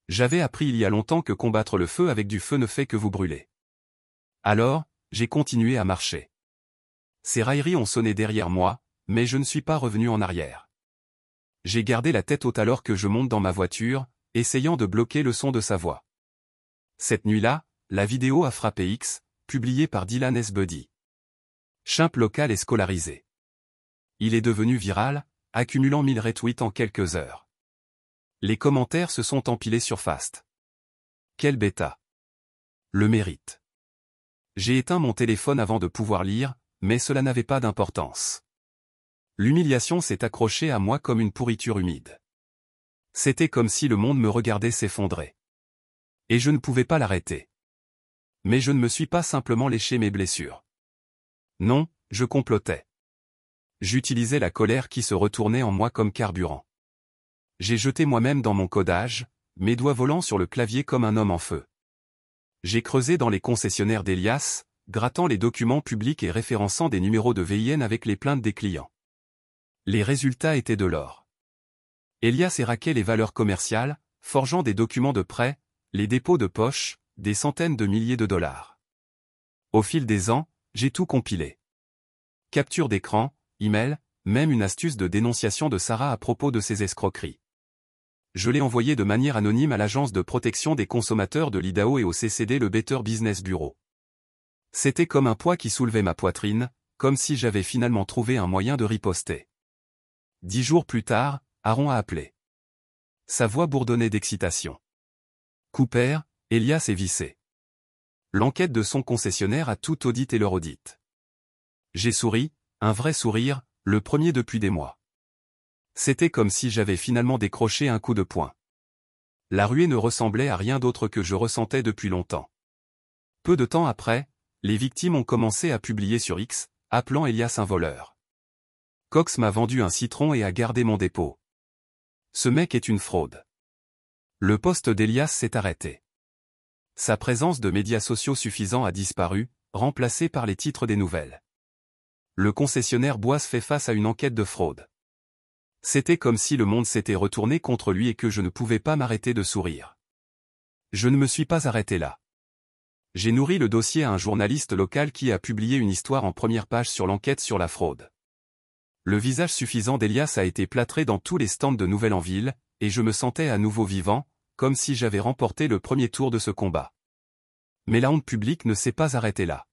Speaker 1: J'avais appris il y a longtemps que combattre le feu avec du feu ne fait que vous brûler. Alors, j'ai continué à marcher. Ces railleries ont sonné derrière moi, mais je ne suis pas revenu en arrière. J'ai gardé la tête haute alors que je monte dans ma voiture, essayant de bloquer le son de sa voix. Cette nuit-là, la vidéo a frappé X, publiée par Dylan S. Buddy. Chimp local et scolarisé. Il est devenu viral, accumulant 1000 retweets en quelques heures. Les commentaires se sont empilés sur Fast. Quel bêta. Le mérite. J'ai éteint mon téléphone avant de pouvoir lire, mais cela n'avait pas d'importance. L'humiliation s'est accrochée à moi comme une pourriture humide. C'était comme si le monde me regardait s'effondrer. Et je ne pouvais pas l'arrêter. Mais je ne me suis pas simplement léché mes blessures. Non, je complotais. J'utilisais la colère qui se retournait en moi comme carburant. J'ai jeté moi-même dans mon codage, mes doigts volant sur le clavier comme un homme en feu. J'ai creusé dans les concessionnaires d'Elias, grattant les documents publics et référençant des numéros de VIN avec les plaintes des clients. Les résultats étaient de l'or. Elias éraquait les valeurs commerciales, forgeant des documents de prêt, les dépôts de poche, des centaines de milliers de dollars. Au fil des ans, j'ai tout compilé. Capture d'écran, email, même une astuce de dénonciation de Sarah à propos de ses escroqueries. Je l'ai envoyé de manière anonyme à l'agence de protection des consommateurs de l'Idaho et au CCD, le Better Business Bureau. C'était comme un poids qui soulevait ma poitrine, comme si j'avais finalement trouvé un moyen de riposter. 10 jours plus tard, Aaron a appelé. Sa voix bourdonnait d'excitation. Cooper, Elias est vissé. L'enquête de son concessionnaire a tout audité leur audit. J'ai souri, un vrai sourire, le premier depuis des mois. C'était comme si j'avais finalement décroché un coup de poing. La ruée ne ressemblait à rien d'autre que je ressentais depuis longtemps. Peu de temps après, les victimes ont commencé à publier sur X, appelant Elias un voleur. Cox m'a vendu un citron et a gardé mon dépôt. Ce mec est une fraude. Le poste d'Elias s'est arrêté. Sa présence de médias sociaux suffisant a disparu, remplacée par les titres des nouvelles. Le concessionnaire Boise fait face à une enquête de fraude. C'était comme si le monde s'était retourné contre lui et que je ne pouvais pas m'arrêter de sourire. Je ne me suis pas arrêté là. J'ai nourri le dossier à un journaliste local qui a publié une histoire en première page sur l'enquête sur la fraude. Le visage suffisant d'Elias a été plâtré dans tous les stands de Nouvelle en ville, et je me sentais à nouveau vivant, comme si j'avais remporté le premier tour de ce combat. Mais la honte publique ne s'est pas arrêtée là.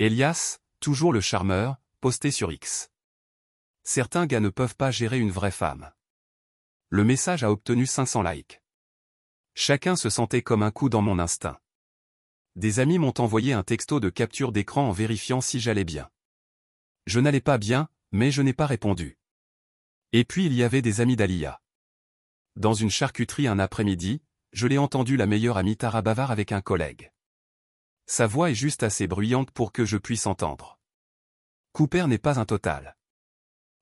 Speaker 1: Elias, toujours le charmeur, posté sur X. Certains gars ne peuvent pas gérer une vraie femme. Le message a obtenu 500 likes. Chacun se sentait comme un coup dans mon instinct. Des amis m'ont envoyé un texto de capture d'écran en vérifiant si j'allais bien. Je n'allais pas bien, mais je n'ai pas répondu. Et puis il y avait des amis d'Alia. Dans une charcuterie un après-midi, je l'ai entendu la meilleure amie Tara bavard avec un collègue. Sa voix est juste assez bruyante pour que je puisse entendre. Cooper n'est pas un total.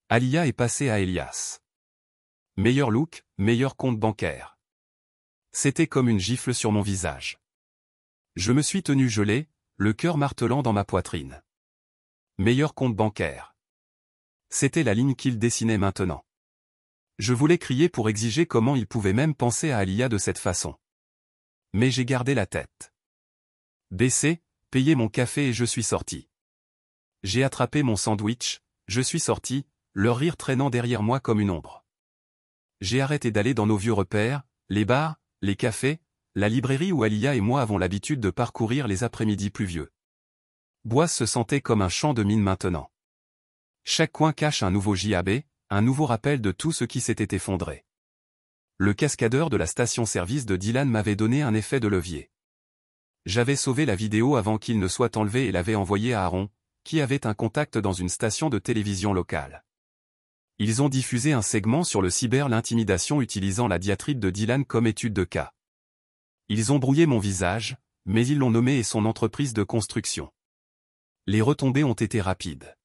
Speaker 1: Alia est passée à Elias. Meilleur look, meilleur compte bancaire. C'était comme une gifle sur mon visage. Je me suis tenu gelé, le cœur martelant dans ma poitrine. Meilleur compte bancaire. C'était la ligne qu'il dessinait maintenant. Je voulais crier pour exiger comment il pouvait même penser à Alia de cette façon. Mais j'ai gardé la tête. Baissé, payé mon café et je suis sorti. J'ai attrapé mon sandwich, je suis sorti, leur rire traînant derrière moi comme une ombre. J'ai arrêté d'aller dans nos vieux repères, les bars, les cafés, la librairie où Alia et moi avons l'habitude de parcourir les après-midi pluvieux. Boise se sentait comme un champ de mine maintenant. Chaque coin cache un nouveau JAB, un nouveau rappel de tout ce qui s'était effondré. Le cascadeur de la station-service de Dylan m'avait donné un effet de levier. J'avais sauvé la vidéo avant qu'il ne soit enlevé et l'avais envoyée à Aaron, qui avait un contact dans une station de télévision locale. Ils ont diffusé un segment sur le l'intimidation utilisant la diatribe de Dylan comme étude de cas. Ils ont brouillé mon visage, mais ils l'ont nommé et son entreprise de construction. Les retombées ont été rapides.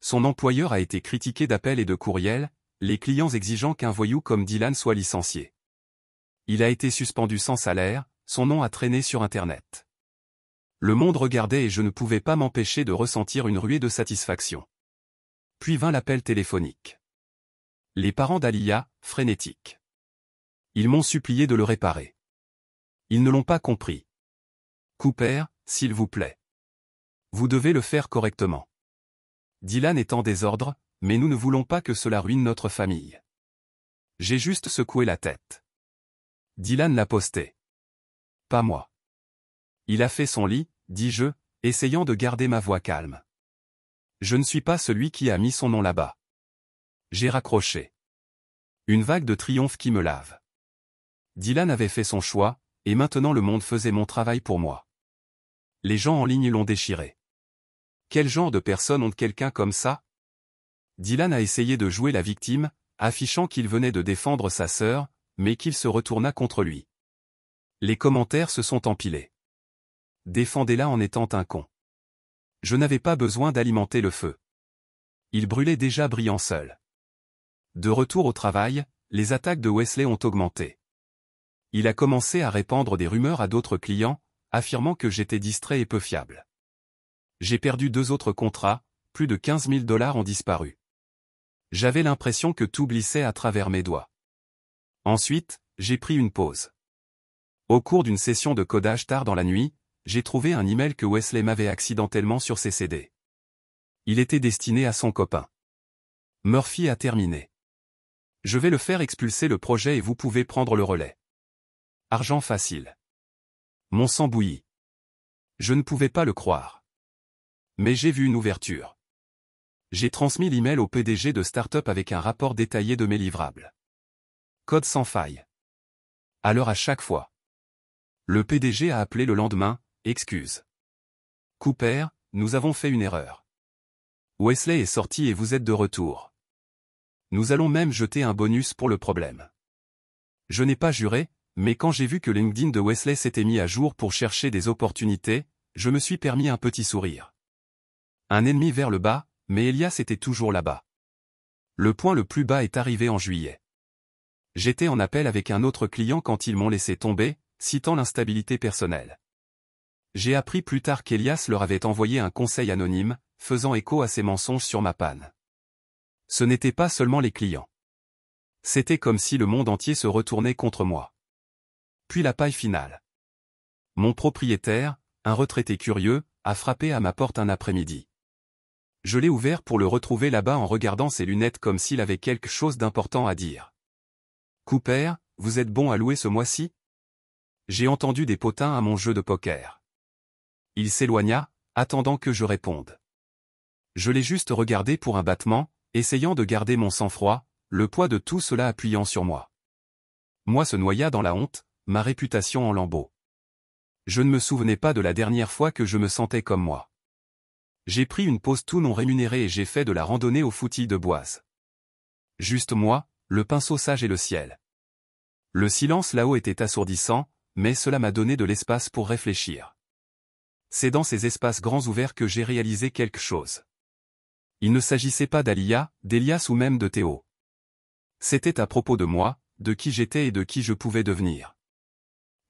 Speaker 1: Son employeur a été critiqué d'appels et de courriels, les clients exigeant qu'un voyou comme Dylan soit licencié. Il a été suspendu sans salaire, son nom a traîné sur Internet. Le monde regardait et je ne pouvais pas m'empêcher de ressentir une ruée de satisfaction. Puis vint l'appel téléphonique. Les parents d'Alia, frénétiques. Ils m'ont supplié de le réparer. Ils ne l'ont pas compris. Cooper, s'il vous plaît. Vous devez le faire correctement. Dylan est en désordre, mais nous ne voulons pas que cela ruine notre famille. J'ai juste secoué la tête. Dylan l'a posté. Pas moi. Il a fait son lit, dis-je, essayant de garder ma voix calme. Je ne suis pas celui qui a mis son nom là-bas. J'ai raccroché. Une vague de triomphe qui me lave. Dylan avait fait son choix, et maintenant le monde faisait mon travail pour moi. Les gens en ligne l'ont déchiré. Quel genre de personnes ont quelqu'un comme ça? Dylan a essayé de jouer la victime, affichant qu'il venait de défendre sa sœur, mais qu'il se retourna contre lui. Les commentaires se sont empilés. Défendez-la en étant un con. Je n'avais pas besoin d'alimenter le feu. Il brûlait déjà brillant seul. De retour au travail, les attaques de Wesley ont augmenté. Il a commencé à répandre des rumeurs à d'autres clients, affirmant que j'étais distrait et peu fiable. J'ai perdu 2 autres contrats, plus de 15 000 $ ont disparu. J'avais l'impression que tout glissait à travers mes doigts. Ensuite, j'ai pris une pause. Au cours d'une session de codage tard dans la nuit, j'ai trouvé un email que Wesley m'avait accidentellement sur ses CD. Il était destiné à son copain. Murphy a terminé. Je vais le faire expulser le projet et vous pouvez prendre le relais. Argent facile. Mon sang bouillit. Je ne pouvais pas le croire. Mais j'ai vu une ouverture. J'ai transmis l'email au PDG de Startup avec un rapport détaillé de mes livrables. Code sans faille. À l'heure à chaque fois. Le PDG a appelé le lendemain, excuse. Cooper, nous avons fait une erreur. Wesley est sorti et vous êtes de retour. Nous allons même jeter un bonus pour le problème. Je n'ai pas juré, mais quand j'ai vu que LinkedIn de Wesley s'était mis à jour pour chercher des opportunités, je me suis permis un petit sourire. Un ennemi vers le bas, mais Elias était toujours là-bas. Le point le plus bas est arrivé en juillet. J'étais en appel avec un autre client quand ils m'ont laissé tomber, citant l'instabilité personnelle. J'ai appris plus tard qu'Elias leur avait envoyé un conseil anonyme, faisant écho à ses mensonges sur ma panne. Ce n'était pas seulement les clients. C'était comme si le monde entier se retournait contre moi. Puis la paille finale. Mon propriétaire, un retraité curieux, a frappé à ma porte un après-midi. Je l'ai ouvert pour le retrouver là-bas en regardant ses lunettes comme s'il avait quelque chose d'important à dire. Cooper, vous êtes bon à louer ce mois-ci? J'ai entendu des potins à mon jeu de poker. Il s'éloigna, attendant que je réponde. Je l'ai juste regardé pour un battement, essayant de garder mon sang-froid, le poids de tout cela appuyant sur moi. Moi se noya dans la honte, ma réputation en lambeaux. Je ne me souvenais pas de la dernière fois que je me sentais comme moi. J'ai pris une pause tout non rémunérée et j'ai fait de la randonnée aux foutilles de Boise. Juste moi, le pinceau sage et le ciel. Le silence là-haut était assourdissant, mais cela m'a donné de l'espace pour réfléchir. C'est dans ces espaces grands ouverts que j'ai réalisé quelque chose. Il ne s'agissait pas d'Alia, d'Elias ou même de Théo. C'était à propos de moi, de qui j'étais et de qui je pouvais devenir.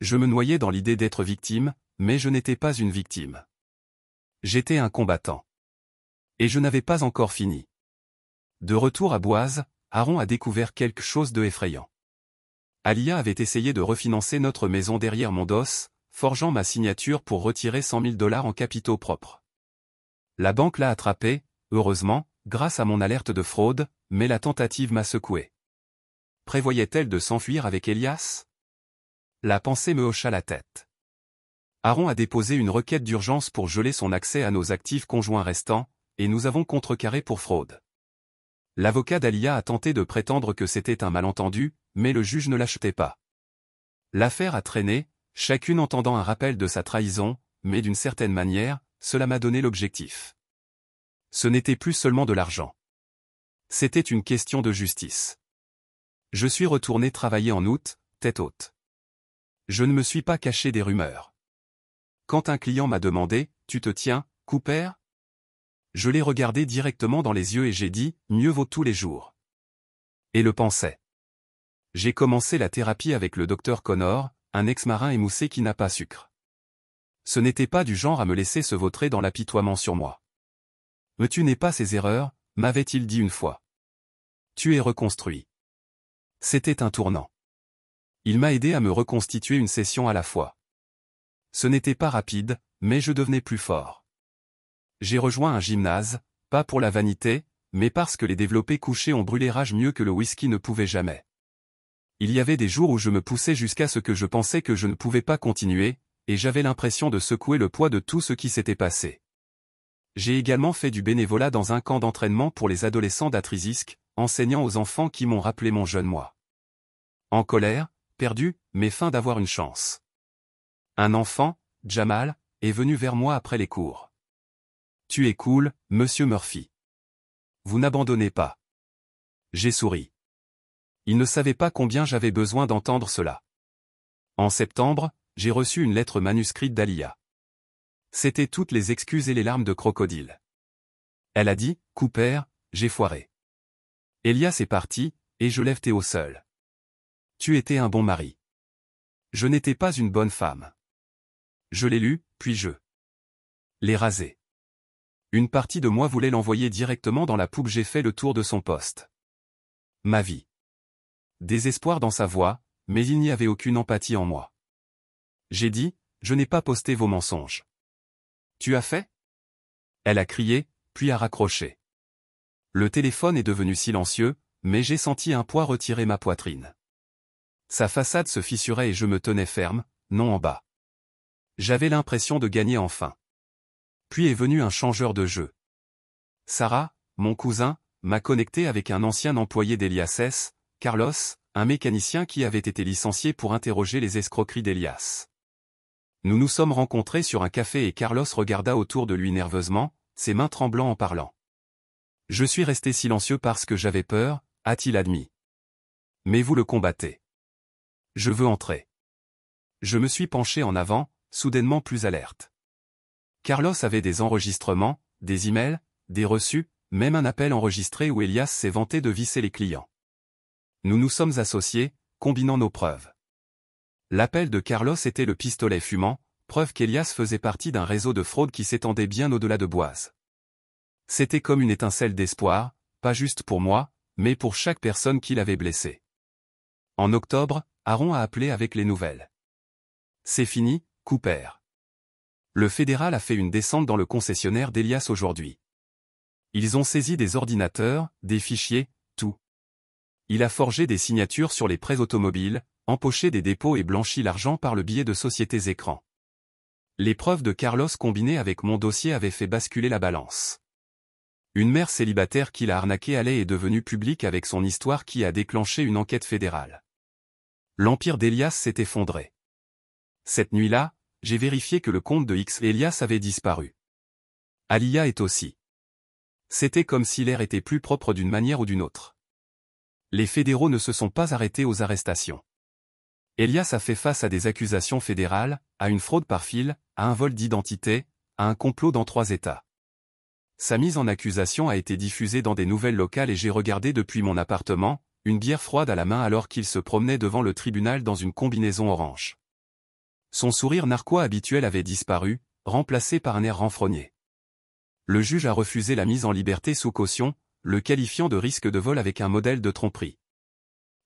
Speaker 1: Je me noyais dans l'idée d'être victime, mais je n'étais pas une victime. J'étais un combattant. Et je n'avais pas encore fini. De retour à Boise, Aaron a découvert quelque chose de effrayant. Alia avait essayé de refinancer notre maison derrière mon dos, forgeant ma signature pour retirer 100 000 $ en capitaux propres. La banque l'a attrapé, heureusement, grâce à mon alerte de fraude, mais la tentative m'a secoué. Prévoyait-elle de s'enfuir avec Elias? La pensée me hocha la tête. Aaron a déposé une requête d'urgence pour geler son accès à nos actifs conjoints restants, et nous avons contrecarré pour fraude. L'avocat d'Alia a tenté de prétendre que c'était un malentendu, mais le juge ne l'achetait pas. L'affaire a traîné, chacune entendant un rappel de sa trahison, mais d'une certaine manière, cela m'a donné l'objectif. Ce n'était plus seulement de l'argent. C'était une question de justice. Je suis retourné travailler en août, tête haute. Je ne me suis pas caché des rumeurs. Quand un client m'a demandé « Tu te tiens, Cooper ?» Je l'ai regardé directement dans les yeux et j'ai dit « Mieux vaut tous les jours. » Et le pensais. J'ai commencé la thérapie avec le docteur Connor, un ex-marin émoussé qui n'a pas sucre. Ce n'était pas du genre à me laisser se vautrer dans l'apitoiement sur moi. « Mais tu n'es pas ces erreurs », m'avait-il dit une fois. Tu es reconstruit. C'était un tournant. Il m'a aidé à me reconstituer une session à la fois. Ce n'était pas rapide, mais je devenais plus fort. J'ai rejoint un gymnase, pas pour la vanité, mais parce que les développés couchés ont brûlé rage mieux que le whisky ne pouvait jamais. Il y avait des jours où je me poussais jusqu'à ce que je pensais que je ne pouvais pas continuer, et j'avais l'impression de secouer le poids de tout ce qui s'était passé. J'ai également fait du bénévolat dans un camp d'entraînement pour les adolescents d'Atrizisque, enseignant aux enfants qui m'ont rappelé mon jeune moi. En colère, perdu, mais fin d'avoir une chance. Un enfant, Jamal, est venu vers moi après les cours. « Tu es cool, monsieur Murphy. Vous n'abandonnez pas. » J'ai souri. Il ne savait pas combien j'avais besoin d'entendre cela. En septembre, j'ai reçu une lettre manuscrite d'Alia. C'était toutes les excuses et les larmes de crocodile. Elle a dit, « Cooper, j'ai foiré. Elias est parti, et je lève Théo seul. Tu étais un bon mari. Je n'étais pas une bonne femme. » Je l'ai lu, puis je l'ai rasé. Une partie de moi voulait l'envoyer directement dans la poubelle. J'ai fait le tour de son poste. Ma vie. Désespoir dans sa voix, mais il n'y avait aucune empathie en moi. J'ai dit, je n'ai pas posté vos mensonges. Tu as fait? Elle a crié, puis a raccroché. Le téléphone est devenu silencieux, mais j'ai senti un poids retirer ma poitrine. Sa façade se fissurait et je me tenais ferme, non en bas. J'avais l'impression de gagner enfin. Puis est venu un changeur de jeu. Sarah, mon cousin, m'a connecté avec un ancien employé d'Elias S., Carlos, un mécanicien qui avait été licencié pour interroger les escroqueries d'Elias. Nous nous sommes rencontrés sur un café et Carlos regarda autour de lui nerveusement, ses mains tremblant en parlant. Je suis resté silencieux parce que j'avais peur, a-t-il admis. Mais vous le combattez. Je veux entrer. Je me suis penché en avant, soudainement plus alerte. Carlos avait des enregistrements, des emails, des reçus, même un appel enregistré où Elias s'est vanté de visser les clients. Nous nous sommes associés, combinant nos preuves. L'appel de Carlos était le pistolet fumant, preuve qu'Elias faisait partie d'un réseau de fraude qui s'étendait bien au-delà de Boise. C'était comme une étincelle d'espoir, pas juste pour moi, mais pour chaque personne qui l'avait blessé. En octobre, Aaron a appelé avec les nouvelles. C'est fini, Cooper. Le fédéral a fait une descente dans le concessionnaire d'Elias aujourd'hui. Ils ont saisi des ordinateurs, des fichiers, tout. Il a forgé des signatures sur les prêts automobiles, empoché des dépôts et blanchi l'argent par le biais de sociétés écrans. Les preuves de Carlos combinées avec mon dossier avaient fait basculer la balance. Une mère célibataire qui l'a arnaqué est devenue publique avec son histoire qui a déclenché une enquête fédérale. L'empire d'Elias s'est effondré. Cette nuit-là, j'ai vérifié que le compte de X Elias avait disparu. Alia est aussi. C'était comme si l'air était plus propre d'une manière ou d'une autre. Les fédéraux ne se sont pas arrêtés aux arrestations. Elias a fait face à des accusations fédérales, à une fraude par fil, à un vol d'identité, à un complot dans 3 États. Sa mise en accusation a été diffusée dans des nouvelles locales et j'ai regardé depuis mon appartement, une bière froide à la main alors qu'il se promenait devant le tribunal dans une combinaison orange. Son sourire narquois habituel avait disparu, remplacé par un air renfrogné. Le juge a refusé la mise en liberté sous caution, le qualifiant de risque de vol avec un modèle de tromperie.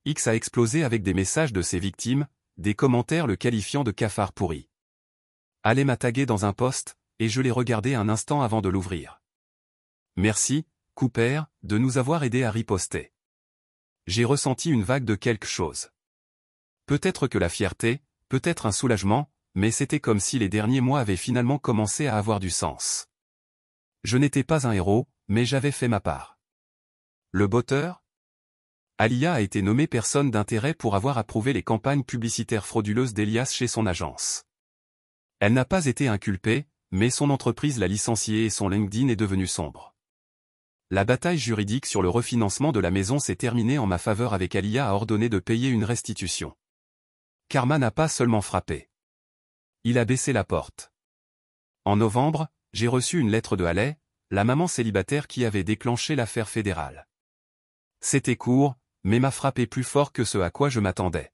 Speaker 1: X a explosé avec des messages de ses victimes, des commentaires le qualifiant de cafard pourri. Allez m'a tagué dans un post, et je l'ai regardé un instant avant de l'ouvrir. Merci, Cooper, de nous avoir aidés à riposter. J'ai ressenti une vague de quelque chose. Peut-être que la fierté, peut-être un soulagement, mais c'était comme si les derniers mois avaient finalement commencé à avoir du sens. Je n'étais pas un héros, mais j'avais fait ma part. Le botteur? Alia a été nommée personne d'intérêt pour avoir approuvé les campagnes publicitaires frauduleuses d'Elias chez son agence. Elle n'a pas été inculpée, mais son entreprise l'a licenciée et son LinkedIn est devenu sombre. La bataille juridique sur le refinancement de la maison s'est terminée en ma faveur avec Alia a ordonné de payer une restitution. Karma n'a pas seulement frappé. Il a baissé la porte. En novembre, j'ai reçu une lettre de Haley, la maman célibataire qui avait déclenché l'affaire fédérale. C'était court, mais m'a frappé plus fort que ce à quoi je m'attendais.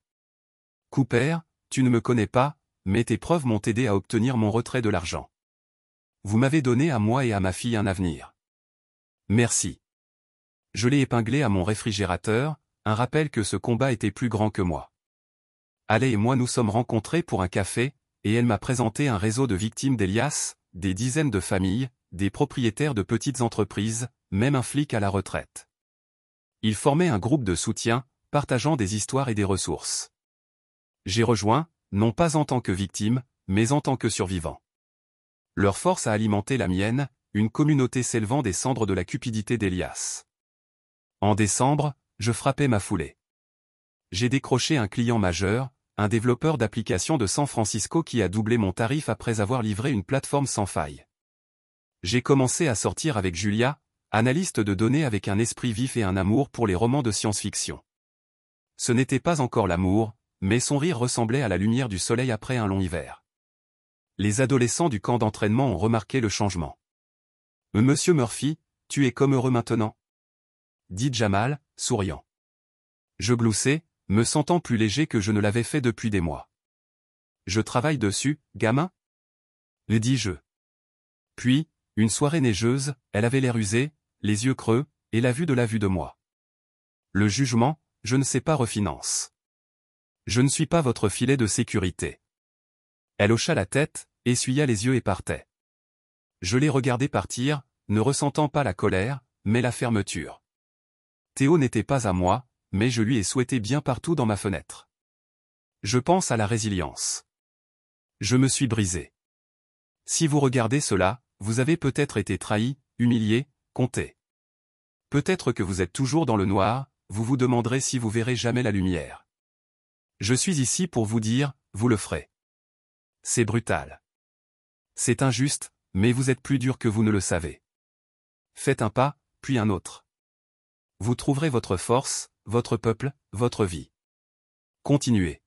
Speaker 1: Cooper, tu ne me connais pas, mais tes preuves m'ont aidé à obtenir mon retrait de l'argent. Vous m'avez donné à moi et à ma fille un avenir. Merci. Je l'ai épinglé à mon réfrigérateur, un rappel que ce combat était plus grand que moi. Alé et moi nous sommes rencontrés pour un café, et elle m'a présenté un réseau de victimes d'Elias, des dizaines de familles, des propriétaires de petites entreprises, même un flic à la retraite. Ils formaient un groupe de soutien, partageant des histoires et des ressources. J'ai rejoint, non pas en tant que victime, mais en tant que survivant. Leur force a alimenté la mienne, une communauté s'élevant des cendres de la cupidité d'Elias. En décembre, je frappais ma foulée. J'ai décroché un client majeur, un développeur d'applications de San Francisco qui a doublé mon tarif après avoir livré une plateforme sans faille. J'ai commencé à sortir avec Julia, analyste de données avec un esprit vif et un amour pour les romans de science-fiction. Ce n'était pas encore l'amour, mais son rire ressemblait à la lumière du soleil après un long hiver. Les adolescents du camp d'entraînement ont remarqué le changement. « Monsieur Murphy, tu es comme heureux maintenant ?» dit Jamal, souriant. Je gloussai, me sentant plus léger que je ne l'avais fait depuis des mois. « Je travaille dessus, gamin ?» lui dis-je. Puis, une soirée neigeuse, elle avait l'air usée, les yeux creux, et la vue de moi. Le jugement, je ne sais pas refinance. Je ne suis pas votre filet de sécurité. Elle hocha la tête, essuya les yeux et partait. Je l'ai regardé partir, ne ressentant pas la colère, mais la fermeture. Théo n'était pas à moi, mais je lui ai souhaité bien partout dans ma fenêtre. Je pense à la résilience. Je me suis brisé. Si vous regardez cela, vous avez peut-être été trahi, humilié, compté. Peut-être que vous êtes toujours dans le noir, vous vous demanderez si vous verrez jamais la lumière. Je suis ici pour vous dire, vous le ferez. C'est brutal. C'est injuste, mais vous êtes plus dur que vous ne le savez. Faites un pas, puis un autre. Vous trouverez votre force, votre peuple, votre vie. Continuez.